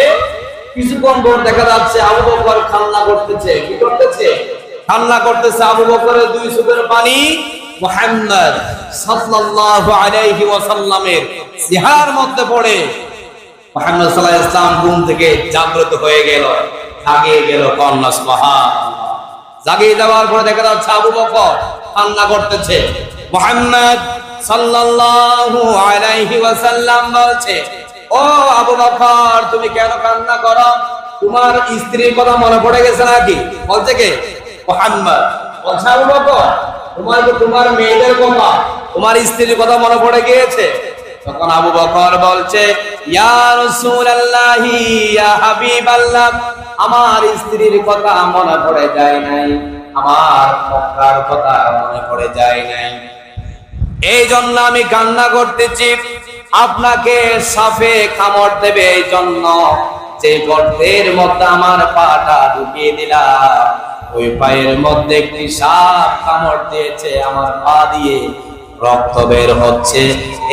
কিছুক্ষণ পর দেখা যাচ্ছে আবু বকর কান্না করতেছে। কি করতেছে? কান্না করতেছে। আবু বকরের দুই চোখের পানি মুহাম্মদ সাল্লাল্লাহু আলাইহি ওয়াসাল্লামের চেহারার মধ্যে পড়ে মুহাম্মদ সাল্লাল্লাহু আলাইহি ওয়াসাল্লাম ঘুম থেকে জাগ্রত হয়ে গেল, জাগিয়ে গেল। কন্যা সুবহানাল্লাহ। জাগিয়ে যাওয়ার পরে দেখা যাচ্ছে আবু বকর কান্না করতেছে। মুহাম্মদ সাল্লাল্লাহু আলাইহি ওয়াসাল্লাম বলছে, ও আবু বকর তুমি কেন কান্না করো? তোমার স্ত্রীর কথা মনে পড়ে গেছে নাকি? বলছে কে? মুহাম্মদ বলছে আবু বকর তোমার মেয়েদের কথা, তোমার স্ত্রীর কথা মনে পড়ে গিয়েছে? তখন আবু বকর বলছে, ইয়া রাসূলুল্লাহি ইয়া হাবিবাল্লাহ, আমার স্ত্রীর কথা মনে পড়ে যায় নাই, আমার মক্কার কথা মনে পড়ে যায় নাই, এই জন্য আমি কান্না করতেছি। আপনাকে সাপে কামড় দেবে, এই জন্য যে গর্তের মধ্যে আমার পাটা ঢুকিয়ে দিলাম, ওই পায়ের মধ্যে একটি সাপ কামড় দিয়েছে, আমার পা দিয়ে রক্ত বের হচ্ছে,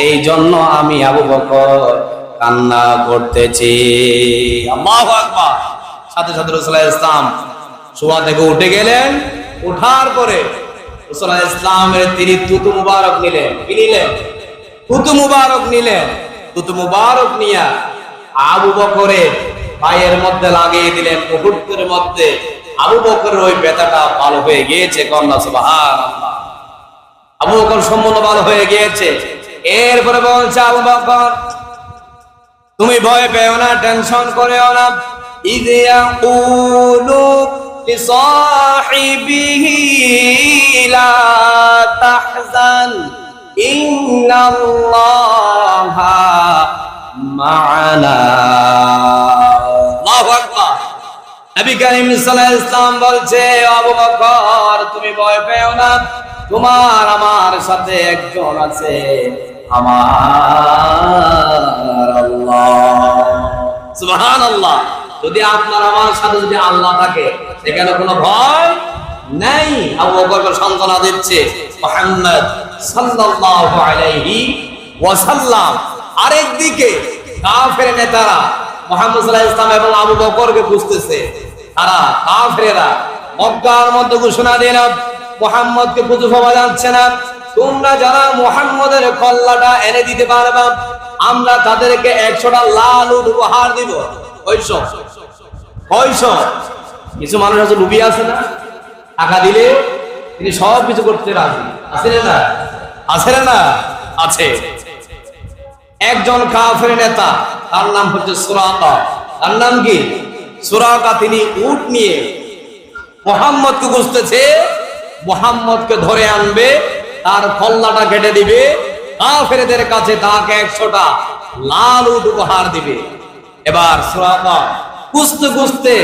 এই জন্য আমি আবু বকর কান্না করতেছি। আল্লাহু আকবার। সাথে সাথে রাসূলুল্লাহ সাল্লাল্লাহু আলাইহি ওয়াসাল্লাম শোয়া থেকে উঠে গেলেন। ওঠার পরে রাসূলুল্লাহ সাল্লাল্লাহু আলাইহি ওয়াসাল্লামের তিনি তুতু মুবারক নিলেন। কি নিলেন? তুতু মুবারক নিলেন। তুতু মুবারক নিয়া আবু বকরের পায়ের মধ্যে লাগিয়ে দিলেন। মুহূর্তের মধ্যে আবু বকরের ওই ব্যথাটা ভালো হয়ে গিয়েছে। কন্যা সুবহানাল্লাহ। আবু বকর সম্পূর্ণ ভালো হয়ে গিয়েছে। এরপরে বলছে, আবু বকর তুমি ভয় পেও না, টেনশন করেও না। ইয ইয়াকুলু লিসাহিবিহি লা তাহজান ইন্নাল্লাহা মা'ানা। আল্লাহু আকবার। নবী করিম সাল্লাল্লাহু আলাইহি ওয়াসাল্লাম বলছে, আবু বকর তুমি ভয় পেও না, তোমার আমার সাথে একজন আছে, আমার আল্লাহ। সুবহানাল্লাহ। যদি আপনার আমার সাথে যদি আল্লাহ থাকে সেখানে কোনো ভয় নাই। আবু বকর সান্ত্বনা দিচ্ছে মুহাম্মদ সাল্লাল্লাহু আলাইহি ওয়াসাল্লাম। আরেকদিকে কাফের নেতারা মুহাম্মদ সাল্লাল্লাহু আলাইহি ওয়াসাল্লাম এবং আবু বকরকে খুঁজতেছে। তারা কাফেররা মক্কার মধ্যে ঘোষণা দিল, মুহাম্মদকে খুঁজে পাওয়া যাচ্ছে না, তোমরা যারা মুহাম্মদের কল্লাটা এনে দিতে পারবে আমরা তাদেরকে 100টা লাল উট উপহার দিব। কিছু মানুষ আছে লুবি আছে না, টাকা দিলে তিনি সব কিছু করতে রাজি আছে না, আছে না, আছে। একজন কাফের নেতা, তার নাম হচ্ছে সুরাকা। তার নাম কি? সুরাকা। তিনি উট নিয়ে মুহাম্মদকে খুঁজতেছে, মুহাম্মদকে ধরে আনবে, তার কল্লাটা কেটে দিবে, কাফেরদের কাছে তাকে 100টা লাল উট উপহার দিবে। এবার সুরাকা খুঁজতে খুঁজতে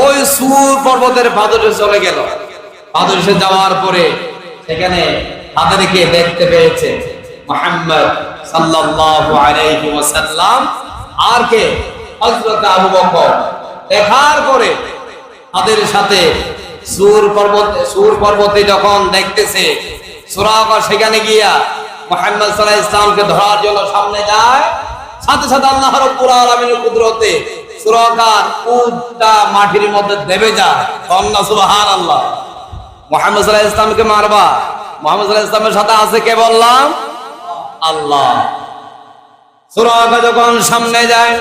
ওই সুর পর্বতের পাদদেশে চলে গেল। পাদদেশে যাওয়ার পরে সেখানে তাদেরকে দেখতে পেয়েছে মুহাম্মদ সাল্লাল্লাহু আলাইহি ওয়াসাল্লাম আর কে? হযরত আবু বকর। দেখার পরে তাদের সাথে সুর পর্বতে যখন দেখতেছে, সুরাকা সেখানে গিয়া মুহাম্মদ সাল্লাল্লাহু আলাইহি ওয়াসাল্লামকে ধরার জন্য সামনে যায়। সাথে সাথে আল্লাহ রাব্বুল আলামিনের কুদরতে সুরাকার উটটা মাটির মধ্যে দেবে যায়। সুবহানাল্লাহ। মুহাম্মদ সাল্লাল্লাহু আলাইহি ওয়াসাল্লামকে মারবা, মুহাম্মদ সাল্লাল্লাহু আলাইহি ওয়াসাল্লামের সাথে আছে কে বললাম? আল্লাহ। সুরাকা যখন সামনে যায়,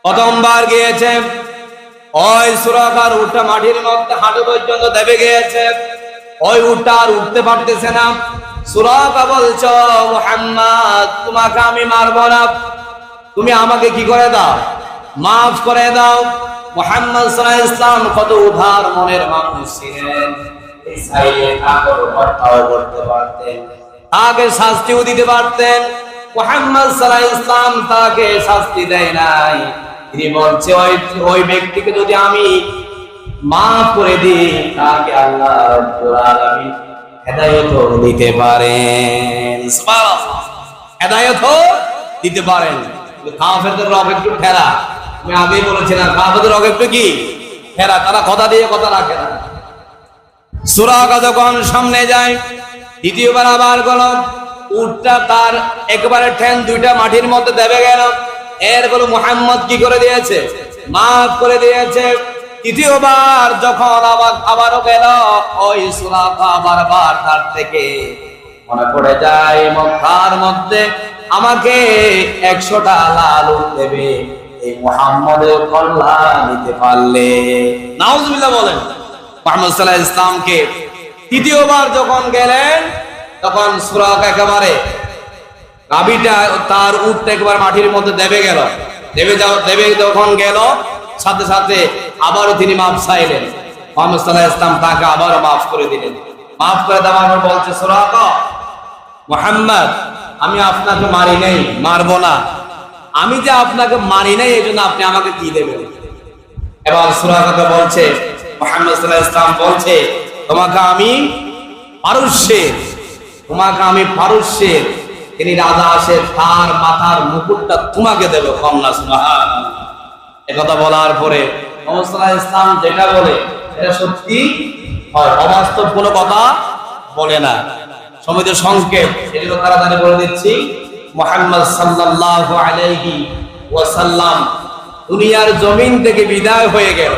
প্রথমবার গিয়েছে, ওই সুরাকার উটটা মাটির মধ্যে হাঁটু পর্যন্ত দেবে গিয়েছে। ওই উটটা আর উঠতে পারতেছে না। সুরাকা বলছো, মুহাম্মদ তোমাকে আমি মারবো না, তুমি আমাকে কি করে দাও, মাফ করে দাও। মুহাম্মদ সাল্লাল্লাহু আলাইহি ওয়াসাল্লাম কত উদার মনের মানুষ ছিলেন। এই সাইয়ে কাপড় হত্যাও করতে পারতেন, তাকে শাস্তিও দিতে পারতেন। মুহাম্মদ সাল্লাল্লাহু আলাইহি ওয়াসাল্লাম তাকে শাস্তি দেয় নাই। তিনি বলছে, ওই ব্যক্তিকে যদি আমি মাফ করে দিই তাকে আল্লাহ রাব্বুল আলামিন হেদায়েত দিতে পারেন। সুবহানাল্লাহ। হেদায়েত দিতে পারেন। কাফেরদের রব একটু ঠেলা। আমি আগেই বলেছিলাম কাফেরদের রব একটু কি ঠেলা, তারা কথা দিয়ে কথা রাখে না। সুরাকা যখন সামনে যায়, দ্বিতীয়বার আবার গেল, উটটা তার একবারে ঠ্যাং দুইটা মাটির মধ্যে দেবে গেল। এরপর মুহাম্মদ কি করে দিয়েছে, মাফ করে দিয়েছে। তৃতীয়বার যখন আবারও গেল, ওই সুরাকা বারবার তার থেকে মনে পড়ে যায়, মক্কার মধ্যে আমাকে 100টা লাল উট দেবে এই মুহাম্মদের কল্লা নিতে পারলে। নাউজুবিল্লাহ বলেন। মুহাম্মদ সাল্লাল্লাহু আলাইহি ওয়াসাল্লামকে তৃতীয়বার যখন গেলেন, তখন সুরাকা একেবারে গাবিটা তার উটটা একবার মাটির মধ্যে দেবে গেল। দেবে যখন গেল, সাথে সাথে আবারও তিনি মাফ চাইলেন। মুহাম্মদ সাল্লাল্লাহু আলাইহি ওয়াসাল্লাম তাকে আবারও মাফ করে দিলেন। মাফ করে দেওয়ার পর বলছে, সুরাকা মুহাম্মদ আমি আপনাকে মারি নাই, মারবো না। আমি যে আপনাকে মারি নাই এই জন্য আপনি আমাকে কি দেবেন? এবার সুরাকাকে বলছে, মুহাম্মদ সাল্লাল্লাহু আলাইহি ওয়াসাল্লাম বলছে, তোমাকে আমি পারস্যের তিনি রাজা আসে, তার মাথার মুকুটটা তোমাকে দেবে। কন্যা সুবহানাল্লাহ। একথা বলার পরে মুহাম্মদ সাল্লাল্লাহু আলাইহি ওয়াসাল্লাম যেটা বলে এটা সত্যি হয়, অবাস্তব কোনো কথা বলে না। সমিতির সংক্ষেপ এগুলো তাড়াতাড়ি বলে দিচ্ছি। মুহাম্মদ সাল্লাল্লাহু আলাইহি ওয়াসাল্লাম দুনিয়ার জমিন থেকে বিদায় হয়ে গেল।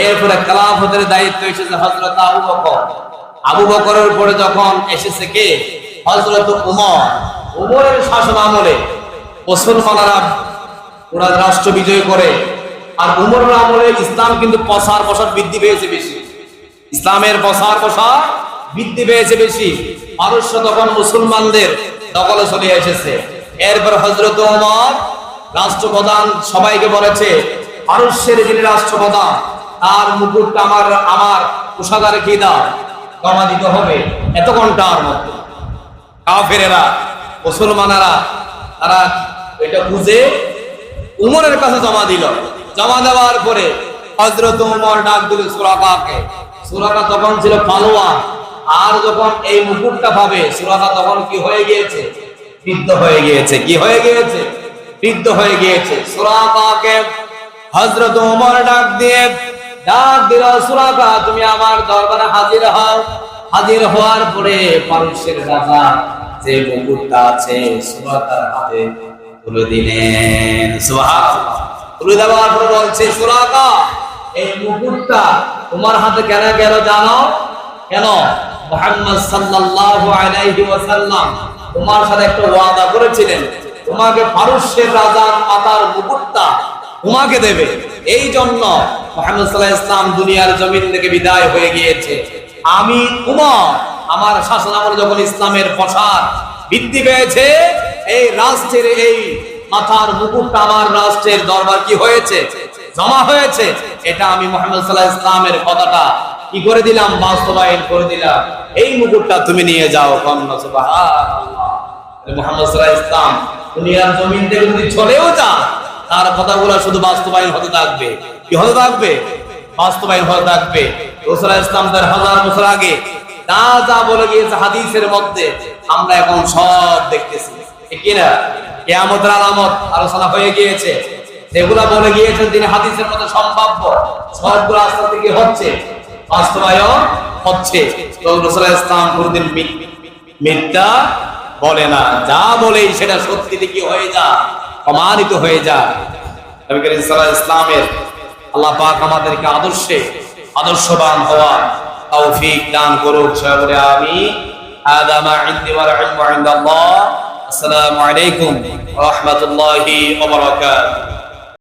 এরপরে খেলাফতের দায়িত্ব এসেছে হযরত আবু বকর। আবু বকরের পরে যখন এসেছে কে? হযরত উমর। উমরের শাসন আমলে মুসলমানরা পুরা রাষ্ট্র বিজয় করে। আর উমরের আমলে ইসলাম কিন্তু প্রসার বৃদ্ধি পেয়েছে বেশি। ইসলামের প্রসার বৃদ্ধি পেয়েছে বেশি। পারস্য তখন মুসলমানদের দখলে চলে এসেছে। এরপর হযরত ওমর রাষ্ট্রপ্রধান সবাইকে বলেছে, পারস্যের যিনি রাষ্ট্রপ্রধান তার মুকুটটা আমার কোষাগারে কি দাও, জমা দিতে হবে এত ঘন্টার মধ্যে। কাফেরেরা মুসলমানেরা তারা এটা খুঁজে উমরের কাছে জমা দিল। জমা দেওয়ার পরে হযরত উমর ডাক দিল সুরাকাকে। সুরাকা তখন ছিল পালোয়ান, আর যখন এই মুকুটটা পাবে সুরাকা তখন কি হয়ে গিয়েছে? বৃদ্ধ হয়ে গিয়েছে। কি হয়ে গিয়েছে? বৃদ্ধ হয়ে গিয়েছে। সুরাকাকে হযরত উমর ডাক দিল, সুরাকা তুমি আমার দরবারে হাজির হও। হাজির হওয়ার পরে পারস্যের রাজা যে মুকুটটা আছে সুরাকার হাতে তুলে দিলেন। সুবহানাল্লাহ। তুলে দেওয়ার পরে বলছে, সুরাকা এই মুকুটটা তোমার হাতে কেন গেল জানো? কেন? মুহাম্মদ সাল্লাল্লাহু আলাইহি ওয়াসাল্লাম তোমার সাথে একটা ওয়াদা করেছিলেন, তোমাকে পারস্যের রাজার মাথার মুকুটটা তোমাকে দেবে। এই জন্য মুহাম্মদ সাল্লাল্লাহু আলাইহি ওয়াসাল্লাম দুনিয়ার জমিন থেকে বিদায় হয়ে গিয়েছে। আমি উমর আমার শাসনামলে যখন ইসলামের প্রসার বৃদ্ধি পেয়েছে, এই রাষ্ট্রের এই মাথার মুকুটটা আমার রাষ্ট্রের দরবার কি হয়েছে? জমা হয়েছে। এটা আমি মুহাম্মদ সাল্লাল্লাহু আলাইহি ওয়াসাল্লামের কথাটা কি করে দিলাম? বাস্তবায়ন করে দিলাম। এই মুকুটটা তুমি নিয়ে যাও। সুবহানাল্লাহ। মুহাম্মদ সাল্লাল্লাহু আলাইহি ওয়াসাল্লাম দুনিয়ার জমিন থেকে যদি চলেও যান, তার কথাগুলো শুধু বাস্তবায়ন হতে থাকবে। কি হতে থাকবে? বাস্তবায়ন হতে থাকবে। রাসূল ইসলাম তার হাজার বছর আগে যা যা বলে গিয়েছে হাদিসের মধ্যে আমরা এখন সব দেখতেছি। ঠিক কি না? কিয়ামতের আলামত আলোচনা হয়ে গিয়েছে। যেগুলা বলে গিয়েছেন তিনি হাদিসের মধ্যে সম্ভাব্য সবগুলো আস্তে আস্তে কি হচ্ছে? বাস্তবায়ন হচ্ছে। রাসূল ইসলাম কোনদিন মিথ্যা বলে না। যা বলেই সেটা সত্যিতে কি হয়ে যায়? প্রমাণিত হয়ে যায়। নবী করিম সাল্লাল্লাহু আলাইহি ওয়াসাল্লামের আল্লাহ পাক আমাদেরকে আদর্শবান হওয়ার তৌফিক দান করুক। সবাই বলে আমিন। হাদা মা ইনদি ওয়া ইলমু ইনদাল্লাহ। আসসালামু আলাইকুম ওয়া রাহমাতুল্লাহি ওয়া বারাকাতুহু।